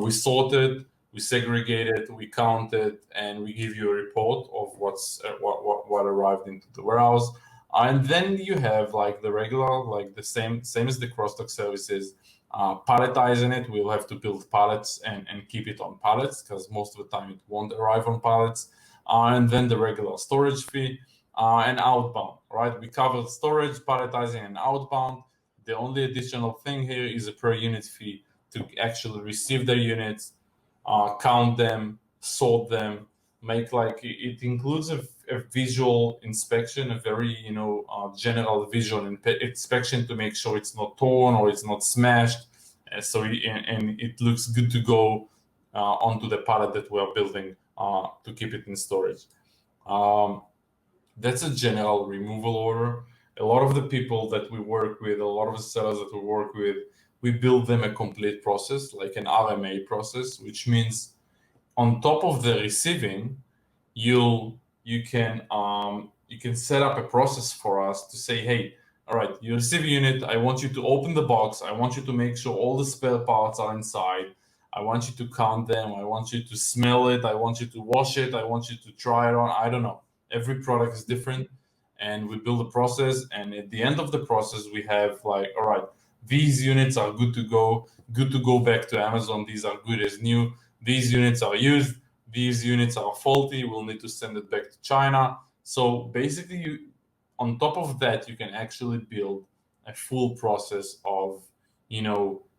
We sort it, we segregate it, we count it, and we give you a report of what arrived into the warehouse. And then you have like the regular, like the same as the cross-dock services. Palletizing it, we'll have to build pallets and keep it on pallets, because most of the time it won't arrive on pallets. And then the regular storage fee and outbound, right? We covered storage, palletizing, and outbound. The only additional thing here is a per unit fee to actually receive the units, count them, sort them, make it includes a visual inspection, a very general visual inspection to make sure it's not torn or it's not smashed, and it looks good to go onto the pallet that we are building to keep it in storage. That's a general removal order. A lot of the people that we work with, a lot of the sellers that we work with, we build them a complete process, like an RMA process, which means on top of the receiving, you can set up a process for us to say, hey, all right, you receive a unit, I want you to open the box, I want you to make sure all the spare parts are inside, I want you to count them, I want you to smell it, I want you to wash it, I want you to try it on, I don't know. Every product is different, and we build a process, and at the end of the process, we have all right, these units are good to go back to Amazon, these are good as new, these units are used, these units are faulty, we'll need to send it back to China. So basically, on top of that, you can actually build a full process of,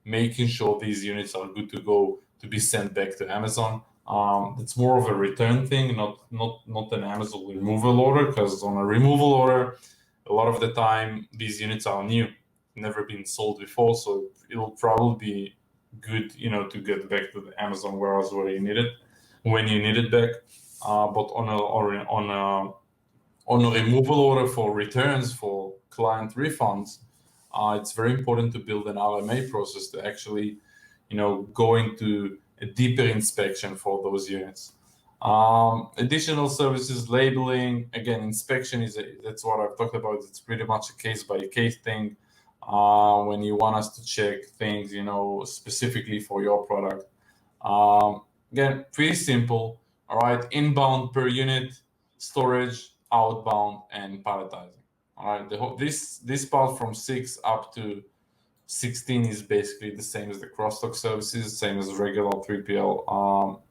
making sure these units are good to go to be sent back to Amazon. It's more of a return thing, not an Amazon removal order, because on a removal order, a lot of the time, these units are new, never been sold before, so it'll probably be good, to get back to the Amazon warehouse where you need it, when you need it back. But on a removal order for returns, for client refunds, it's very important to build an RMA process to actually, go into a deeper inspection for those units. Additional services, labeling, again, inspection that's what I've talked about. It's pretty much a case by case thing. When you want us to check things, specifically for your product. Again, pretty simple. All right, inbound per unit, storage, outbound, and palletizing. All right, this part from 6 up to 16 is basically the same as the cross-dock services, same as regular 3PL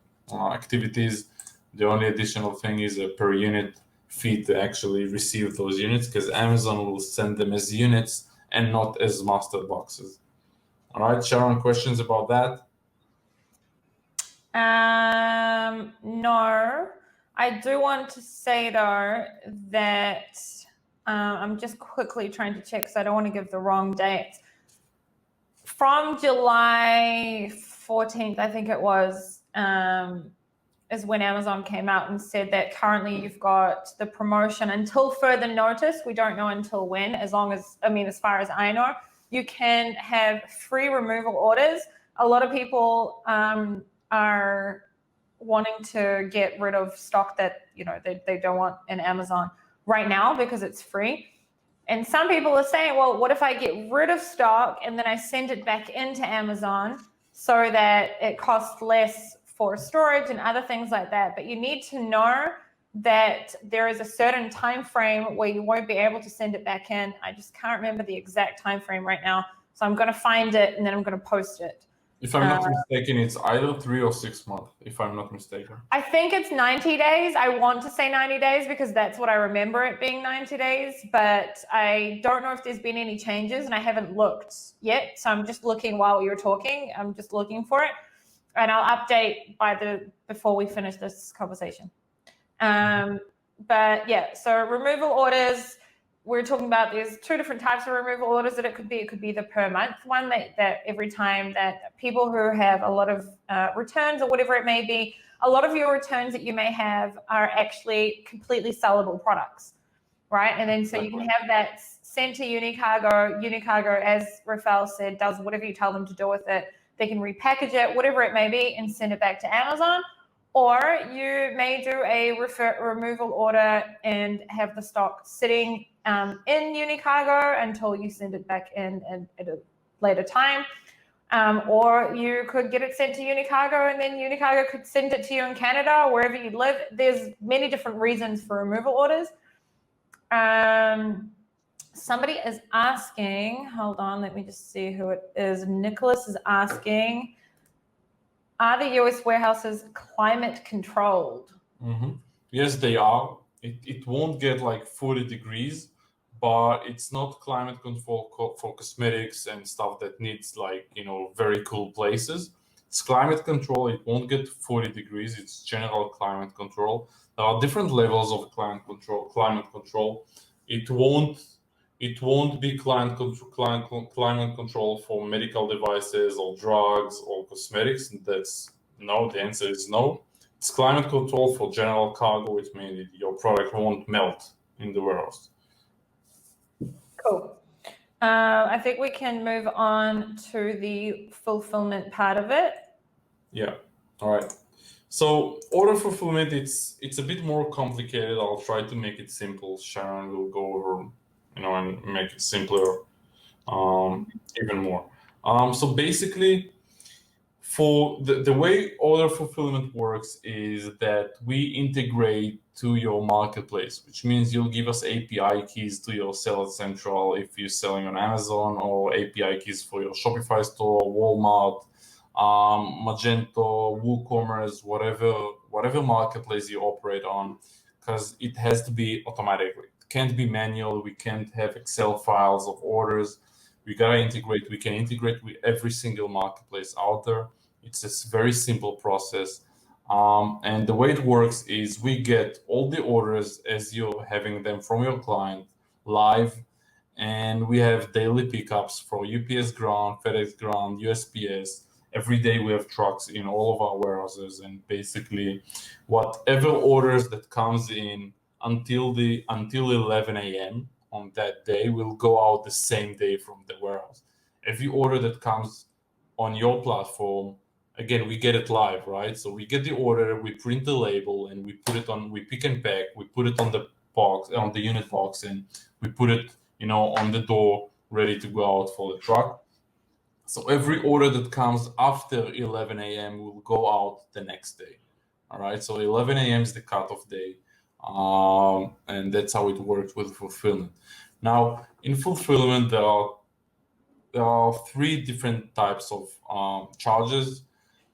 activities. The only additional thing is a per unit fee to actually receive those units, because Amazon will send them as units and not as master boxes. All right, Sharon, questions about that? No. I do want to say though that I'm just quickly trying to check because I don't want to give the wrong dates. From July 14th, I think it was, is when Amazon came out and said that currently you've got the promotion until further notice. We don't know until when, as far as I know, you can have free removal orders. A lot of people are are wanting to get rid of stock that, you know, they don't want in Amazon right now because it's free. And some people are saying, well, what if I get rid of stock and then I send it back into Amazon so that it costs less for storage and other things like that? But you need to know that there is a certain time frame where you won't be able to send it back in. I just can't remember the exact time frame right now. So I'm going to find it and then I'm going to post it. If I'm not mistaken, it's either 3 or 6 months, if I'm not mistaken. I think it's 90 days. I want to say 90 days because that's what I remember it being, 90 days. But I don't know if there's been any changes and I haven't looked yet. So I'm just looking while you're talking. I'm just looking for it. And I'll update before we finish this conversation. But yeah, so removal orders. We're talking about there's 2 different types of removal orders that it could be. It could be the per month one that every time that people who have a lot of returns or whatever it may be, a lot of your returns that you may have are actually completely sellable products, right? And then so you can have that sent to Unicargo. Unicargo, as Refael said, does whatever you tell them to do with it. They can repackage it, whatever it may be, and send it back to Amazon. Or you may do a removal order and have the stock sitting in Unicargo until you send it back in at a later time. Or you could get it sent to Unicargo and then Unicargo could send it to you in Canada, wherever you live. There's many different reasons for removal orders. Somebody is asking, hold on, let me just see who it is. Nicholas is asking, are the US warehouses climate controlled? Mm-hmm. Yes, they are. It won't get like 40 degrees, but it's not climate control for cosmetics and stuff that needs like, you know, very cool places. It's climate control. It won't get 40 degrees. It's general climate control. There are different levels of climate control. It won't be climate control for medical devices or drugs or cosmetics. The answer is no. It's climate control for general cargo, which means your product won't melt in the warehouse. Cool. I think we can move on to the fulfillment part of it. Yeah. All right. So order fulfillment, it's a bit more complicated. I'll try to make it simple. Sharon will go over, and make it simpler, even more. So basically, for the way order fulfillment works is that we integrate to your marketplace, which means you'll give us API keys to your Seller Central if you're selling on Amazon, or API keys for your Shopify store, Walmart, Magento, WooCommerce, whatever marketplace you operate on, because it has to be automatic. It can't be manual. We can't have Excel files of orders. We gotta integrate. We can integrate with every single marketplace out there. It's a very simple process. And the way it works is we get all the orders as you're having them from your client live, and we have daily pickups for UPS Ground, FedEx Ground, USPS. Every day we have trucks in all of our warehouses, and basically whatever orders that comes in until 11 a.m. on that day will go out the same day from the warehouse. Every order that comes on your platform, again, we get it live, right? So we get the order, we print the label, and we pick and pack, we put it on the box, on the unit box, and we put it, on the door, ready to go out for the truck. So every order that comes after 11 a.m. will go out the next day. All right. So 11 a.m. is the cutoff day. And that's how it works with fulfillment. Now, in fulfillment, there are 3 different types of charges.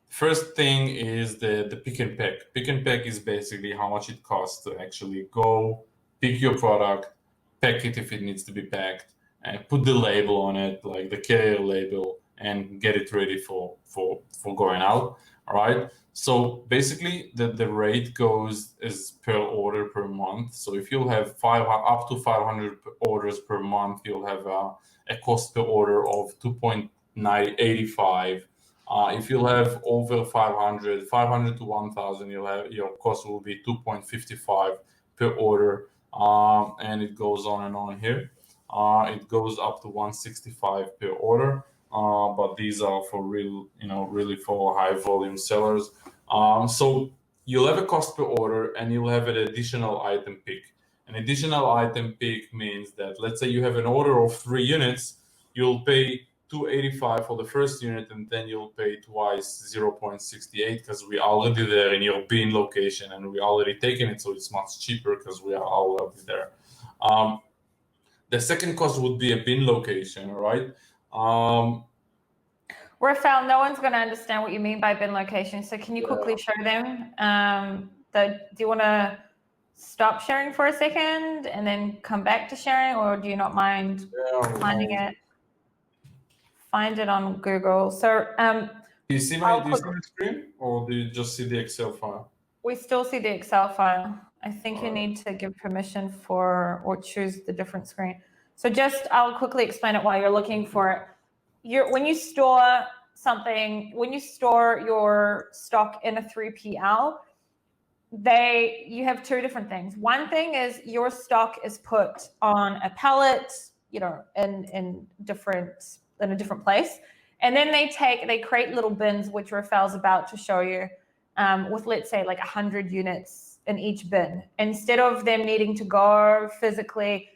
First thing is the pick and pack. Pick and pack is basically how much it costs to actually go pick your product, pack it if it needs to be packed, and put the label on it, like the carrier label, and get it ready for going out. All right. So basically, the rate goes is per order per month. So if you'll have up to 500 orders per month, you'll have a cost per order of 2.985. If you'll have over 500 to 1,000, your cost will be 2.55 per order, and it goes on and on here. It goes up to 165 per order. but these are for real, really for high volume sellers. So you'll have a cost per order, and you'll have an additional item pick. An additional item pick means that, let's say you have an order of 3 units, you'll pay $2.85 for the first unit, and then you'll pay twice $0.68 because we are already there in your bin location, and we already taken it, so it's much cheaper because we are already there. The second cost would be a bin location, right? Refael, no one's going to understand what you mean by bin location, so can you quickly show them? Do you want to stop sharing for a second and then come back to sharing, or do you not mind finding it? Find it on Google. So do you see my screen, or do you just see the Excel file? We still see the Excel file. I think you need to give permission for, or choose the different screen. So I'll quickly explain it while you're looking for it. When you store something, when you store your stock in a 3PL, you have 2 different things. One thing is your stock is put on a pallet, in a different place. And then they create little bins, which Refael's about to show you, with, let's say, like 100 units in each bin. Instead of them needing to go physically,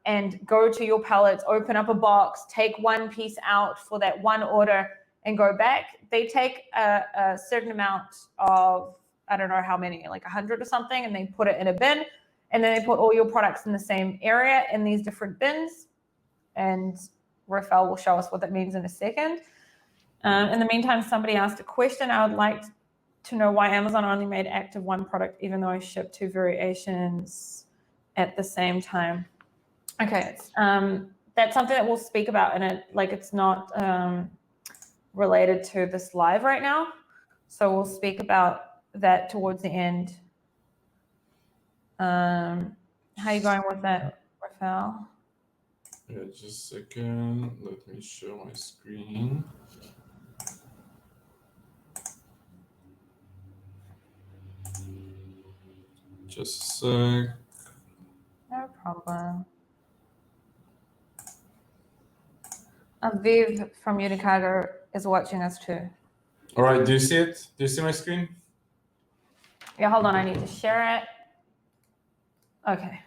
and go to your pallets, open up a box, take one piece out for that one order and go back, they take a certain amount of, I don't know how many, like 100 or something, and they put it in a bin, and then they put all your products in the same area in these different bins. And Refael will show us what that means in a second. In the meantime, somebody asked a question. I would like to know why Amazon only made active 1 product, even though I shipped 2 variations at the same time. Okay, that's something that we'll speak about in it. Like, it's not related to this live right now, so we'll speak about that towards the end. How are you going with that, Refael? Yeah, just a second. Let me show my screen. Just a sec. No problem. Aviv from Unicargo is watching us too. All right, do you see it? Do you see my screen? Yeah, hold on, I need to share it. Okay.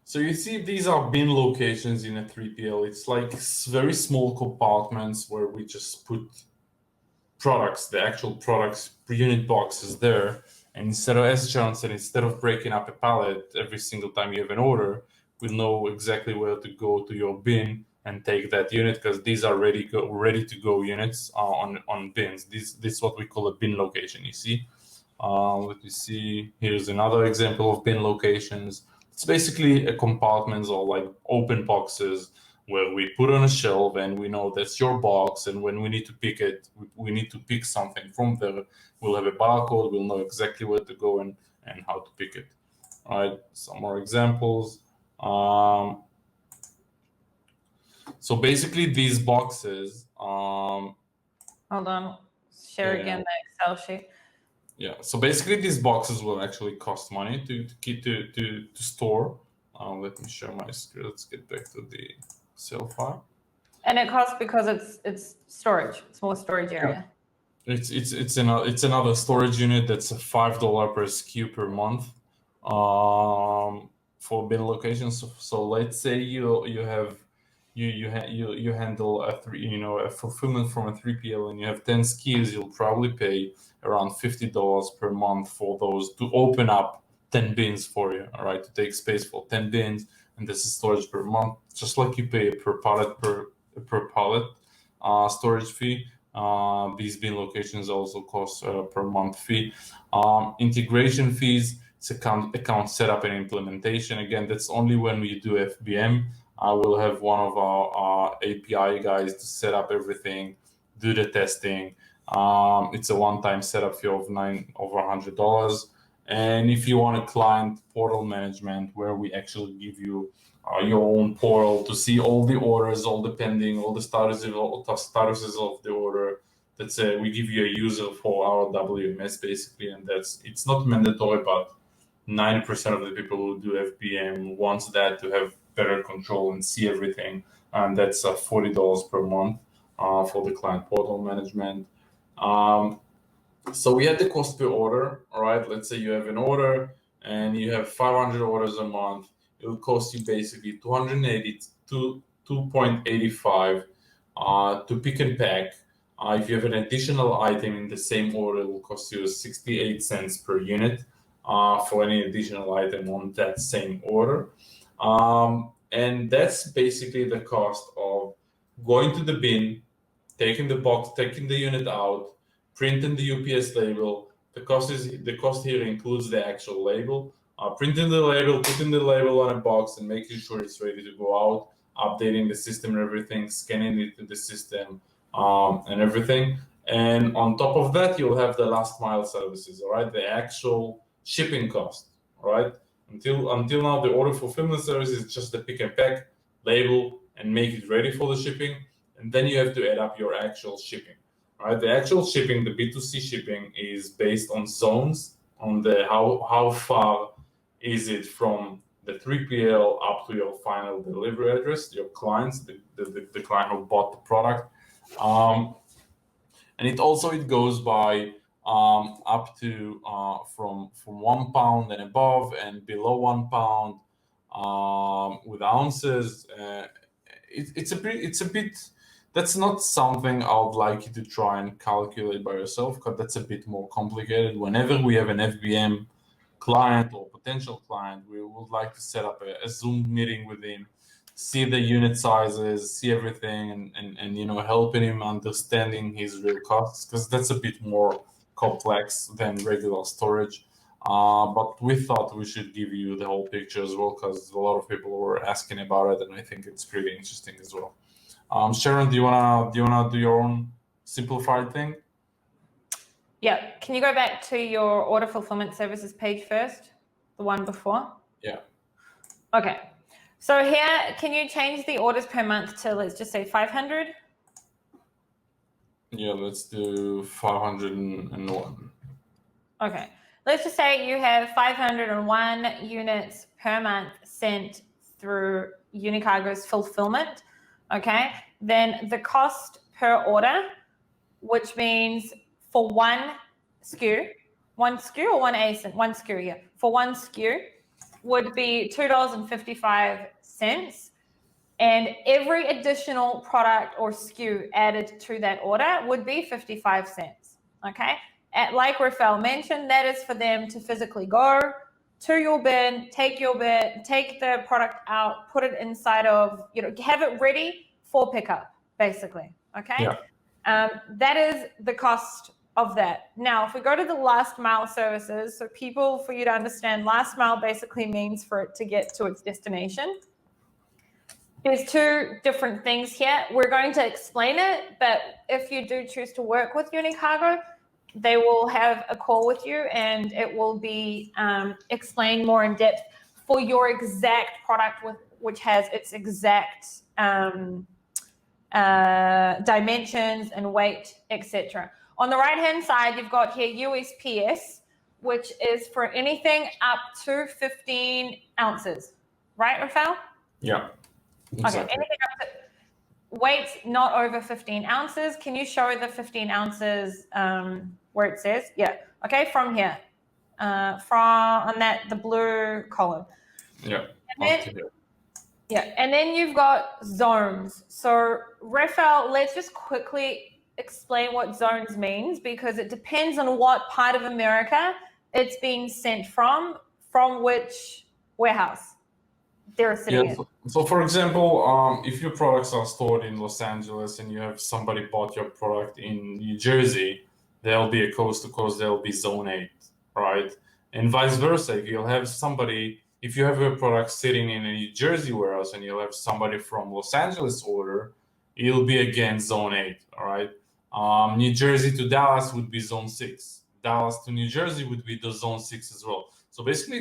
So you see these are bin locations in a 3PL. It's like very small compartments where we just put products, the actual products, per unit boxes there. And instead of, as John said, instead of breaking up a pallet every single time you have an order, we know exactly where to go to your bin and take that unit, because these are ready to go units on bins. This is what we call a bin location. You see, let me see. Here's another example of bin locations. It's basically a compartments or like open boxes where we put on a shelf, and we know that's your box. And when we need to pick it, we need to pick something from there. We'll have a barcode. We'll know exactly where to go and how to pick it. All right, some more examples. So basically these boxes. Hold on, share again the Excel sheet. Yeah, so basically these boxes will actually cost money to store. Let me share my screen. Let's get back to the Excel file. And it costs because it's storage. It's more storage area. Yeah. It's another storage unit that's a $5 per SKU per month for bin locations. So let's say you handle a fulfillment from a 3PL, and you have 10 SKUs. You'll probably pay around $50 per month for those to open up 10 bins for you. All right, to take space for 10 bins, and this is storage per month, just like you pay per pallet storage fee. These bin locations also cost per month fee. Integration fees, it's account setup and implementation. Again, that's only when we do FBM. I will have one of our API guys to set up everything, do the testing. It's a one-time setup fee of over $100. And if you want a client portal management, where we actually give you your own portal to see all the orders, all the pending, all the statuses of the order. Let's say we give you a user for our WMS basically, and it's not mandatory, but 90% of the people who do FBM wants that to have better control and see everything. And that's $40 per month for the client portal management. So we had the cost per order. All right, let's say you have an order and you have 500 orders a month. It will cost you basically 2.85 to pick and pack. If you have an additional item in the same order, it will cost you 68 cents per unit for any additional item on that same order. And that's basically the cost of going to the bin, taking the box, taking the unit out, printing the UPS label. The cost here includes the actual label, printing the label, putting the label on a box, and making sure it's ready to go out, updating the system and everything, scanning it to the system, and everything. And on top of that, you'll have the last mile services, all right? The actual shipping cost, all right? Until now, the order fulfillment service is just the pick and pack, label, and make it ready for the shipping. And then you have to add up your actual shipping, all right? The actual shipping, the B2C shipping, is based on zones, on the how far is it from the 3PL up to your final delivery address, your clients, the client who bought the product. And it goes by up to from 1 pound and above, and below 1 pound with ounces. It's a bit. That's not something I would like you to try and calculate by yourself, because that's a bit more complicated. Whenever we have an FBM client or potential client, we would like to set up a Zoom meeting with him, see the unit sizes, see everything, and helping him understanding his real costs, because that's a bit more complex than regular storage. But we thought we should give you the whole picture as well, because a lot of people were asking about it, and I think it's pretty interesting as well. Sharon, do you wanna do your own simplified thing? Yeah. Can you go back to your order fulfillment services page first, the one before? Yeah. Okay. So here, can you change the orders per month to, let's just say 500? Yeah, let's do 501. Okay. Let's just say you have 501 units per month sent through Unicargo's fulfillment. Okay. Then the cost per order, which means for one SKU or one ASIN, one SKU, yeah. For one SKU would be $2.55. And every additional product or SKU added to that order would be 55 cents, okay? Like Refael mentioned, that is for them to physically go to your bin, take the product out, put it inside of, have it ready for pickup, basically, okay? Yeah. That is the cost of that. Now, if we go to the last mile services, so for you to understand, last mile basically means for it to get to its destination. There's two different things here. We're going to explain it, but if you do choose to work with Unicargo, they will have a call with you, and it will be explained more in depth for your exact product, which has its exact dimensions and weight, etc. On the right-hand side, you've got here USPS, which is for anything up to 15 ounces. Right, Refael? Yeah. Exactly. Okay, anything up to weight not over 15 ounces. Can you show the 15 ounces where it says? Yeah. Okay, from here. The blue column. Yeah. And then you've got zones. So Refael, let's just quickly explain what zones means, because it depends on what part of America it's being sent from which warehouse they're sitting in. So for example, if your products are stored in Los Angeles and you have somebody bought your product in New Jersey, there'll be a coast to coast, there'll be zone 8, right? And vice versa, if you have a product sitting in a New Jersey warehouse and you'll have somebody from Los Angeles order, it'll be again zone 8, all right? New Jersey to Dallas would be zone 6. Dallas to New Jersey would be the zone 6 as well. So basically,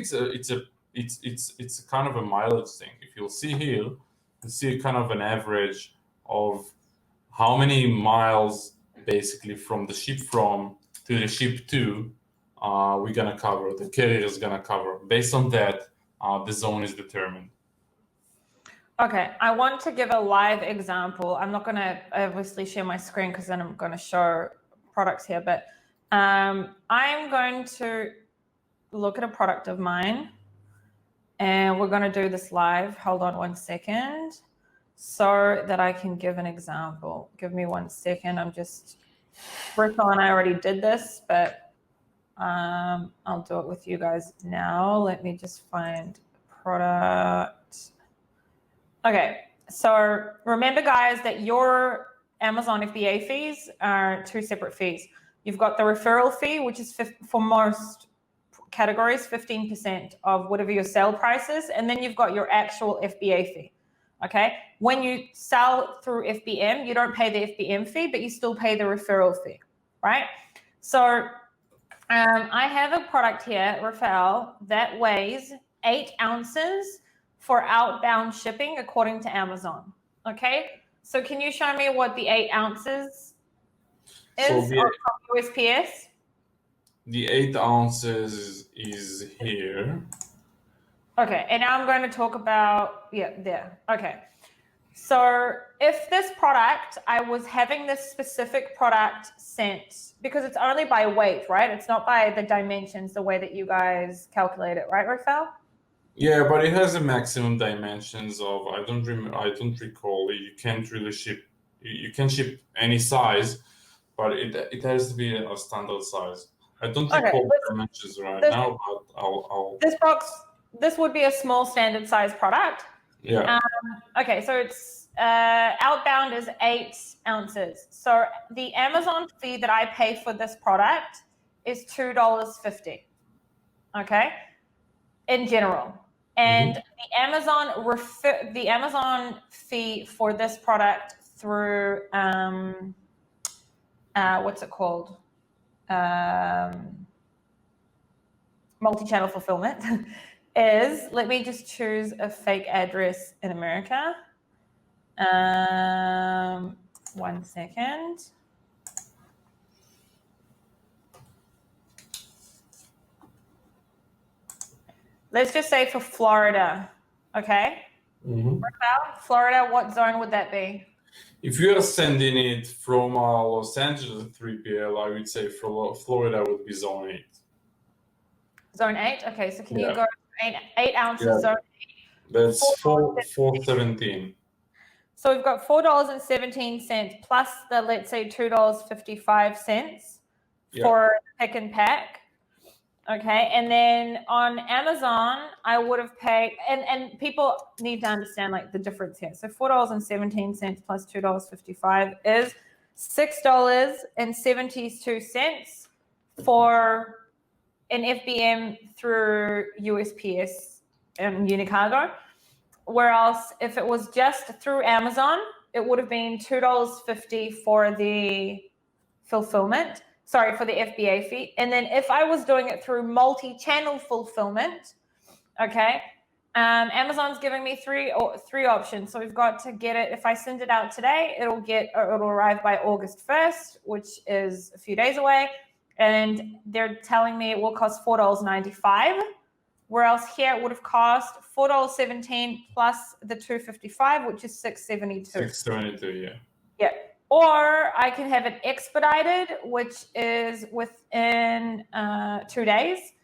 it's kind of a mileage thing. If you'll see here, you see kind of an average of how many miles basically from the ship from to the ship to we're gonna cover. The carrier is gonna cover. Based on that, the zone is determined. Okay, I want to give a live example. I'm not going to obviously share my screen because then I'm going to show products here, but I'm going to look at a product of mine and we're going to do this live. Hold on 1 second so that I can give an example. Give me 1 second. I'm just, Refael and I already did this, but I'll do it with you guys now. Let me just find product. Okay, so remember guys that your Amazon FBA fees are 2 separate fees. You've got the referral fee, which is for most categories, 15% of whatever your sale price is, and then you've got your actual FBA fee. Okay, when you sell through FBM, you don't pay the FBM fee, but you still pay the referral fee, right? So I have a product here, Refael, that weighs 8 ounces for outbound shipping according to Amazon. Okay, so can you show me what the 8 ounces is from USPS? The 8 ounces is here. Okay, and now I'm going to talk about, there. Okay, so if this product, I was having this specific product sent, because it's only by weight, right? It's not by the dimensions, the way that you guys calculate it, right, Refael? Yeah, but it has a maximum dimensions of, I don't recall. You can't really ship, you can ship any size, but it has to be a standard size. I don't recall the dimensions right now, but I'll. This would be a small standard size product. Yeah. Okay, so it's outbound is 8 ounces. So the Amazon fee that I pay for this product is $2.50. Okay, in general. And the Amazon fee for this product through what's it called? Multi-channel fulfillment is, let me just choose a fake address in America. 1 second. Let's just say for Florida, okay? Florida, what zone would that be? If you are sending it from Los Angeles 3PL, I would say Florida would be zone 8. Zone 8? Okay, so can you go 8 ounces zone 8? That's $4.17. So we've got $4.17 plus the, let's say, $2.55 for pick and pack. Okay, and then on Amazon, I would have paid, and people need to understand like the difference here. So $4.17 plus $2.55 is $6.72 for an FBM through USPS and Unicargo. Whereas if it was just through Amazon, it would have been $2.50 for the fulfillment. Sorry, for the FBA fee. And then if I was doing it through multi-channel fulfillment, okay, Amazon's giving me three options. So we've got to get it, if I send it out today, it'll arrive by August 1st, which is a few days away. And they're telling me it will cost $4.95. Whereas here it would have cost $4.17 plus the $2.55, which is $6.72. $6.72, yeah. Yeah. Or I can have it expedited, which is within 2 days,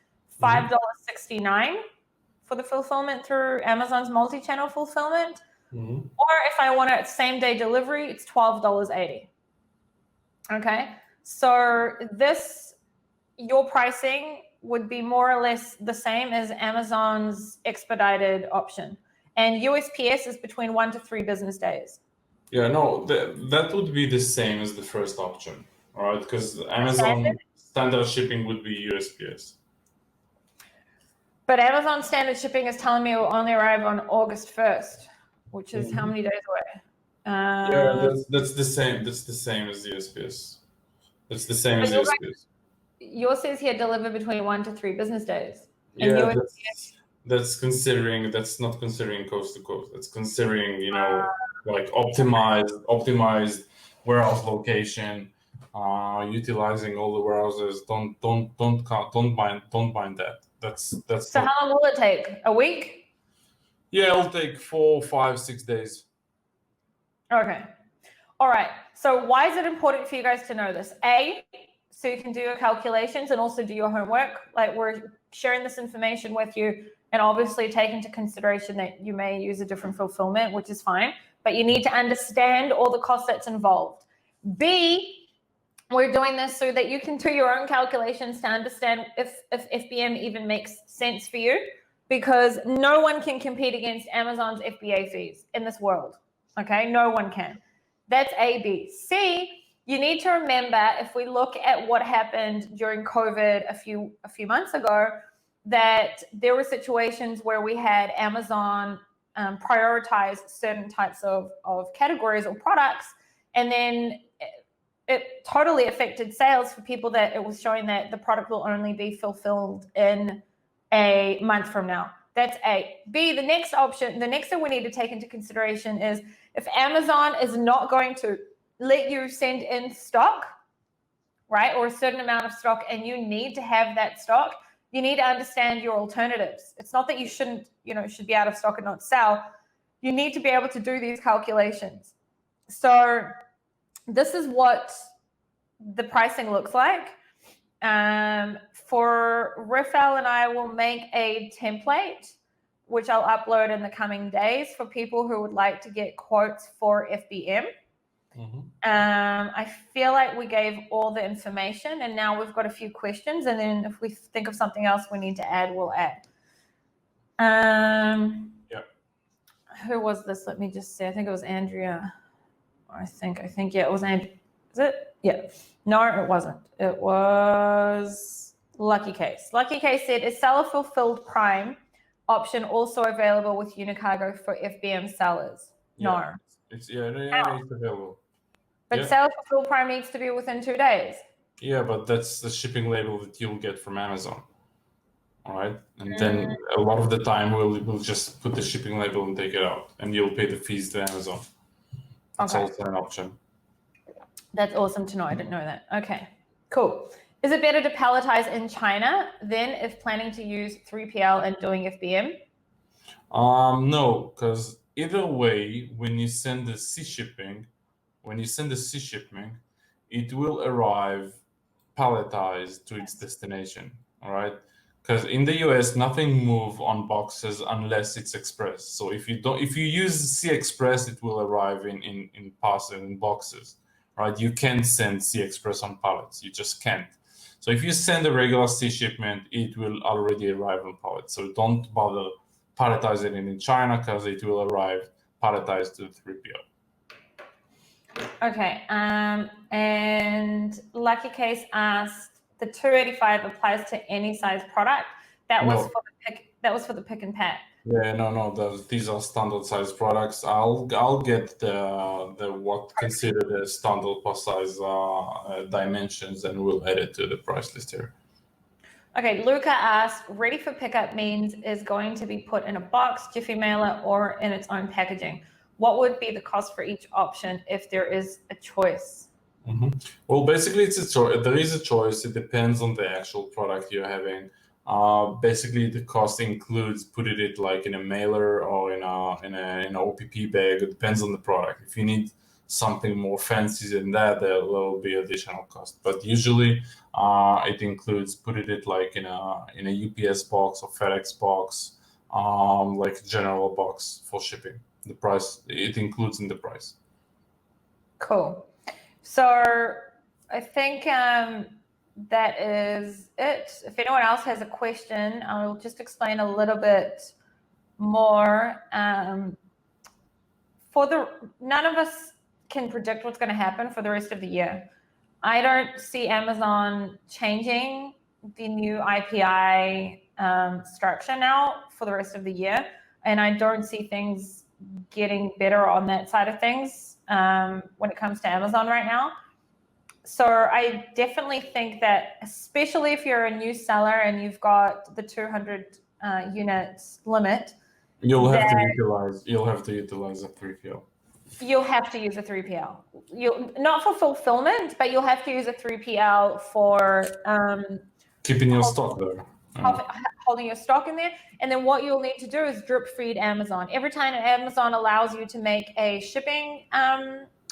$5.69 for the fulfillment through Amazon's multi-channel fulfillment. Or if I want it same-day delivery, it's $12.80. Okay, so your pricing would be more or less the same as Amazon's expedited option. And USPS is between 1 to 3 business days. Yeah, no, that would be the same as the first option, all right? Because Amazon standard shipping would be USPS. But Amazon standard shipping is telling me it will only arrive on August 1st, which is how many days away? Yeah, that's the same. That's the same as USPS. That's the same as USPS. Yours says here deliver between 1 to 3 business days. Yeah, that's not considering coast to coast. That's considering, like optimized warehouse location, utilizing all the warehouses. Don't mind that. That's so how long will it take? A week? Yeah, it'll take 4, 5, 6 days. Okay. All right. So why is it important for you guys to know this? A, so you can do your calculations and also do your homework. Like, we're sharing this information with you, and obviously take into consideration that you may use a different fulfillment, which is fine, but you need to understand all the costs that's involved. B, we're doing this so that you can do your own calculations to understand if FBM even makes sense for you, because no one can compete against Amazon's FBA fees in this world. Okay, no one can. That's A. B. C, you need to remember, if we look at what happened during COVID a few months ago, that there were situations where we had Amazon prioritize certain types of categories or products, and then it totally affected sales for people that it was showing that the product will only be fulfilled in a month from now. That's A. B, the next option, the next thing we need to take into consideration is, if Amazon is not going to let you send in stock, right, or a certain amount of stock, and you need to have that stock, you need to understand your alternatives. It's not that you shouldn't, should be out of stock and not sell. You need to be able to do these calculations. So this is what the pricing looks like. For Refael and I will make a template, which I'll upload in the coming days for people who would like to get quotes for FBM. Mm-hmm. I feel like we gave all the information, and now we've got a few questions, and then if we think of something else we need to add, we'll add. Yeah. Who was this? Let me just see. I think it was Andrea. I think yeah, it was Andrea. Is it? Yeah. No, it wasn't. It was Lucky Case. Lucky Case said, is seller fulfilled Prime option also available with Unicargo for FBM sellers? Yeah. No. It's available. But seller fulfilled Prime needs to be within 2 days. Yeah, but that's the shipping label that you'll get from Amazon. All right. And then a lot of the time we'll just put the shipping label and take it out, and you'll pay the fees to Amazon. That's also an option. That's awesome to know. I didn't know that. Okay, cool. Is it better to palletize in China than if planning to use 3PL and doing FBM? No, because either way, when you send the sea shipment, it will arrive palletized to its destination. All right. Because in the US, nothing move on boxes unless it's express. So if you use Sea Express, it will arrive in parcel in boxes, right? You can't send Sea Express on pallets. You just can't. So if you send a regular sea shipment, it will already arrive on pallets. So don't bother palletizing it in China, because it will arrive palletized to the 3PL. Okay. And Lucky Case asked, the 285 applies to any size product. That was for the pick and pack. Yeah, no. These are standard size products. I'll get the what considered as standard plus size dimensions, and we'll add it to the price list here. Okay, Luca asked, ready for pickup means is going to be put in a box, Jiffy mailer, or in its own packaging. What would be the cost for each option if there is a choice? Mm-hmm. Well, basically, it's a choice. There is a choice. It depends on the actual product you're having. Basically, the cost includes putting it like in a mailer or in an OPP bag. It depends on the product. If you need something more fancy than that, there will be additional cost. But usually, it includes putting it like in a UPS box or FedEx box, like a general box for shipping. The price it includes in the price. Cool. So I think that is it. If anyone else has a question, I'll just explain a little bit more. None of us can predict what's going to happen for the rest of the year. I don't see Amazon changing the new IPI structure now for the rest of the year, and I don't see things getting better on that side of things when it comes to Amazon right now. So I definitely think that, especially if you're a new seller and you've got the 200 units limit, you'll have to utilize a 3PL. You'll have to use a 3PL. Not for fulfillment, but you'll have to use a 3PL for keeping your stock there. holding your stock in there. And then what you'll need to do is drip feed Amazon. Every time Amazon allows you to make a shipping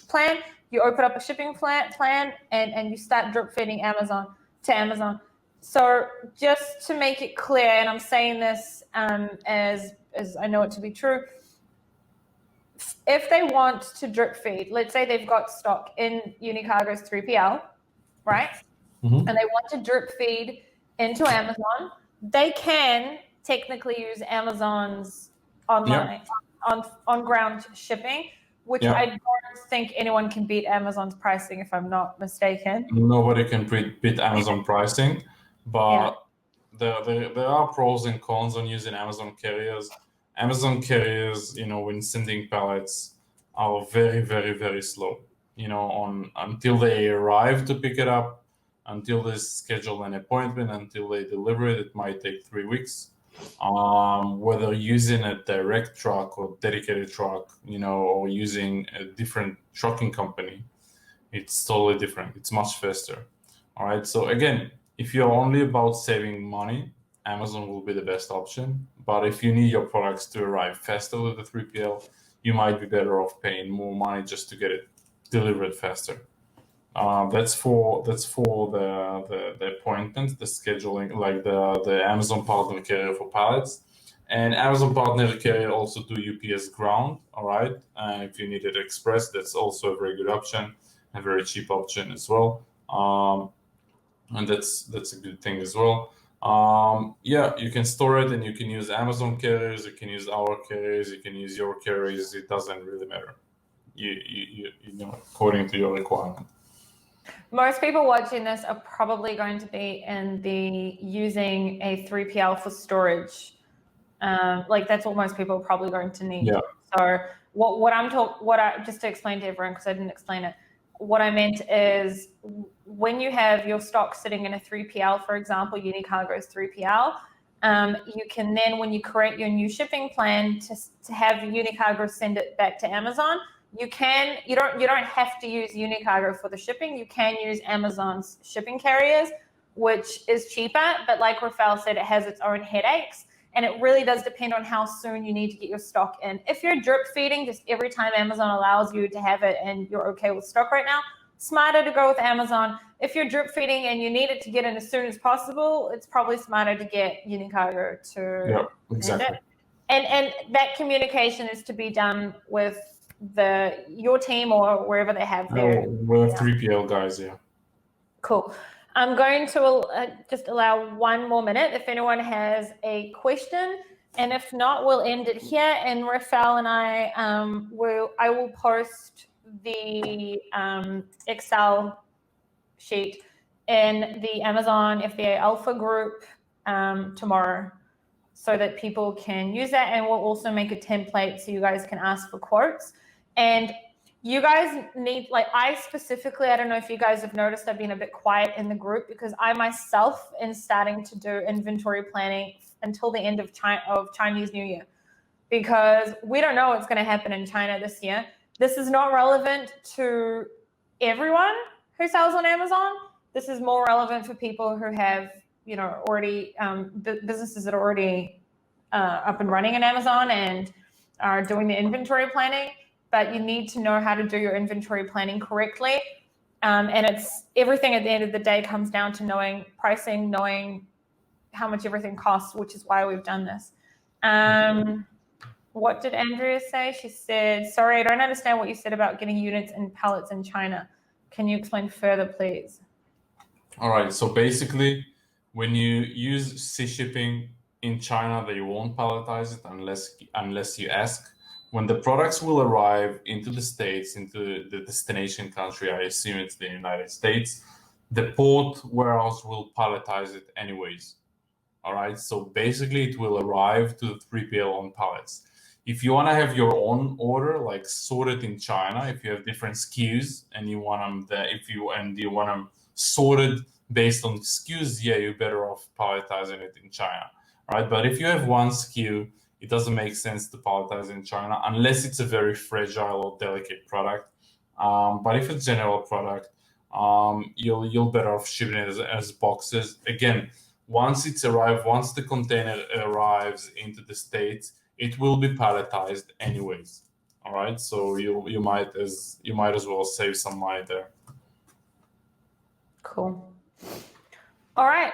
plan, you open up a shipping plan and you start drip feeding Amazon to Amazon. So just to make it clear, and I'm saying this as I know it to be true, if they want to drip feed, let's say they've got stock in Unicargo's 3PL, right? And they want to drip feed into Amazon, they can technically use Amazon's online on ground shipping, which I don't think anyone can beat Amazon's pricing, if I'm not mistaken. Nobody can beat Amazon pricing, but there are pros and cons on using Amazon carriers. Amazon carriers, when sending pallets, are very, very, very slow. Until they arrive to pick it up, until they schedule an appointment, until they deliver it, it might take 3 weeks. Whether using a direct truck or dedicated truck, or using a different trucking company, it's totally different. It's much faster. All right. So again, if you're only about saving money, Amazon will be the best option. But if you need your products to arrive faster with the 3PL, you might be better off paying more money just to get it delivered faster. That's for the appointments, the scheduling, like the Amazon partner carrier for pallets. And Amazon partner carrier also do UPS ground. All right. If you need it express, that's also a very good option, a very cheap option as well. And that's a good thing as well. You can store it, and you can use Amazon carriers, you can use our carriers, you can use your carriers. It doesn't really matter. You know, according to your requirement. Most people watching this are probably going to be in the using a 3PL for storage. Like that's what most people are probably going to need. Yeah. So just to explain to everyone, because I didn't explain it, what I meant is when you have your stock sitting in a 3PL, for example, Unicargo's 3PL, you can then, when you create your new shipping plan to have Unicargo send it back to Amazon, you don't have to use Unicargo for the shipping. You can use Amazon's shipping carriers, which is cheaper, but like Refael said, it has its own headaches. And it really does depend on how soon you need to get your stock in. If you're drip feeding just every time Amazon allows you to have it and you're okay with stock right now, smarter to go with Amazon. If you're drip feeding and you need it to get in as soon as possible, it's probably smarter to get Unicargo to exactly. send it. And that communication is to be done with your team or wherever they have their... We're 3PL guys, Cool. I'm going to just allow 1 more minute if anyone has a question, and if not, we'll end it here. And Refael and I will post the Excel sheet in the Amazon FBA Alpha group tomorrow, so that people can use that, and we'll also make a template so you guys can ask for quotes. And you guys need, like, I specifically, I don't know if you guys have noticed, I've been a bit quiet in the group because I myself am starting to do inventory planning until the end of Chinese New Year, because we don't know what's going to happen in China this year. This is not relevant to everyone who sells on Amazon. This is more relevant for people who have, already businesses that are already up and running in Amazon and are doing the inventory planning. But you need to know how to do your inventory planning correctly. And it's everything at the end of the day comes down to knowing pricing, knowing how much everything costs, which is why we've done this. What did Andrea say? She said, sorry, I don't understand what you said about getting units and pallets in China. Can you explain further, please? All right. So basically, when you use sea shipping in China, they won't palletize it unless you ask. When the products will arrive into the States, into the destination country, I assume it's the United States, the port warehouse will palletize it anyways. All right. So basically, it will arrive to the 3PL on pallets. If you want to have your own order, like sorted in China, if you have different SKUs and you want them you want them sorted based on SKUs, you're better off palletizing it in China. All right. But if you have one SKU, it doesn't make sense to palletize in China unless it's a very fragile or delicate product. But if it's a general product, you'll better off shipping it as boxes. Again, once it's arrived, once the container arrives into the States, it will be palletized anyways. All right, so you might as well save some money there. Cool. All right,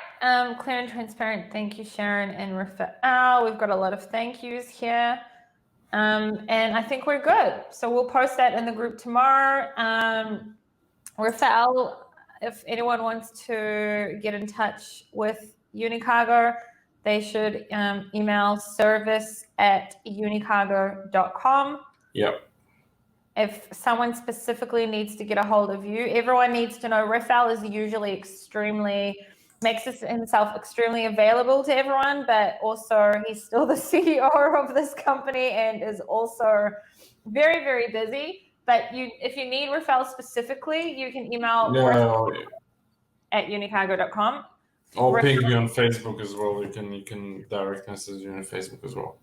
clear and transparent. Thank you, Sharon and Refael. We've got a lot of thank yous here. And I think we're good. So we'll post that in the group tomorrow. Refael, if anyone wants to get in touch with Unicargo, they should email service@unicargo.com. Yep. If someone specifically needs to get a hold of you, everyone needs to know Refael is usually makes himself extremely available to everyone, but also he's still the CEO of this company and is also very, very busy. But if you need Refael specifically, you can email at unicargo.com. I'll ping you on Facebook as well. You can direct message you on Facebook as well.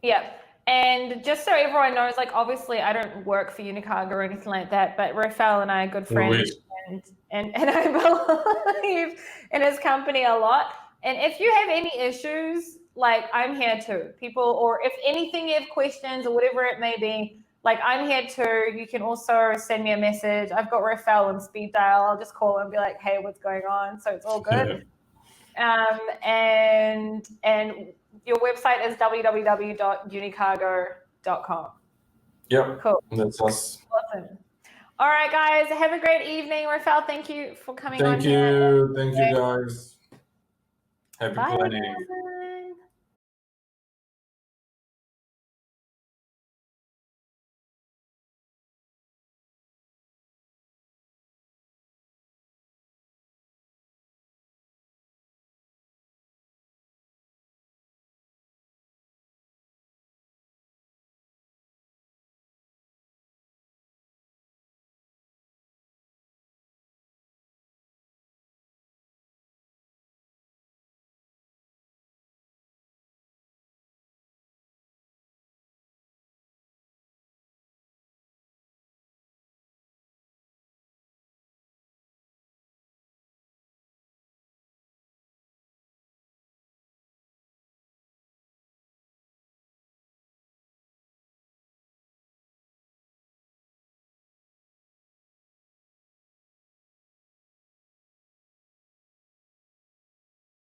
Yeah. And just so everyone knows, like, obviously I don't work for Unicargo or anything like that, but Refael and I are good friends, and I believe in his company a lot. And if you have any issues, like, I'm here too. People, or if anything, you have questions or whatever it may be, like, I'm here too. You can also send me a message. I've got Refael on speed dial. I'll just call and be like, hey, what's going on? So it's all good. Yeah. And your website is www.unicargo.com. Yep. Cool. That's us. Awesome. All right, guys. Have a great evening. Refael, thank you for coming on. Thank you. Thank you, guys. Happy planning. Bye.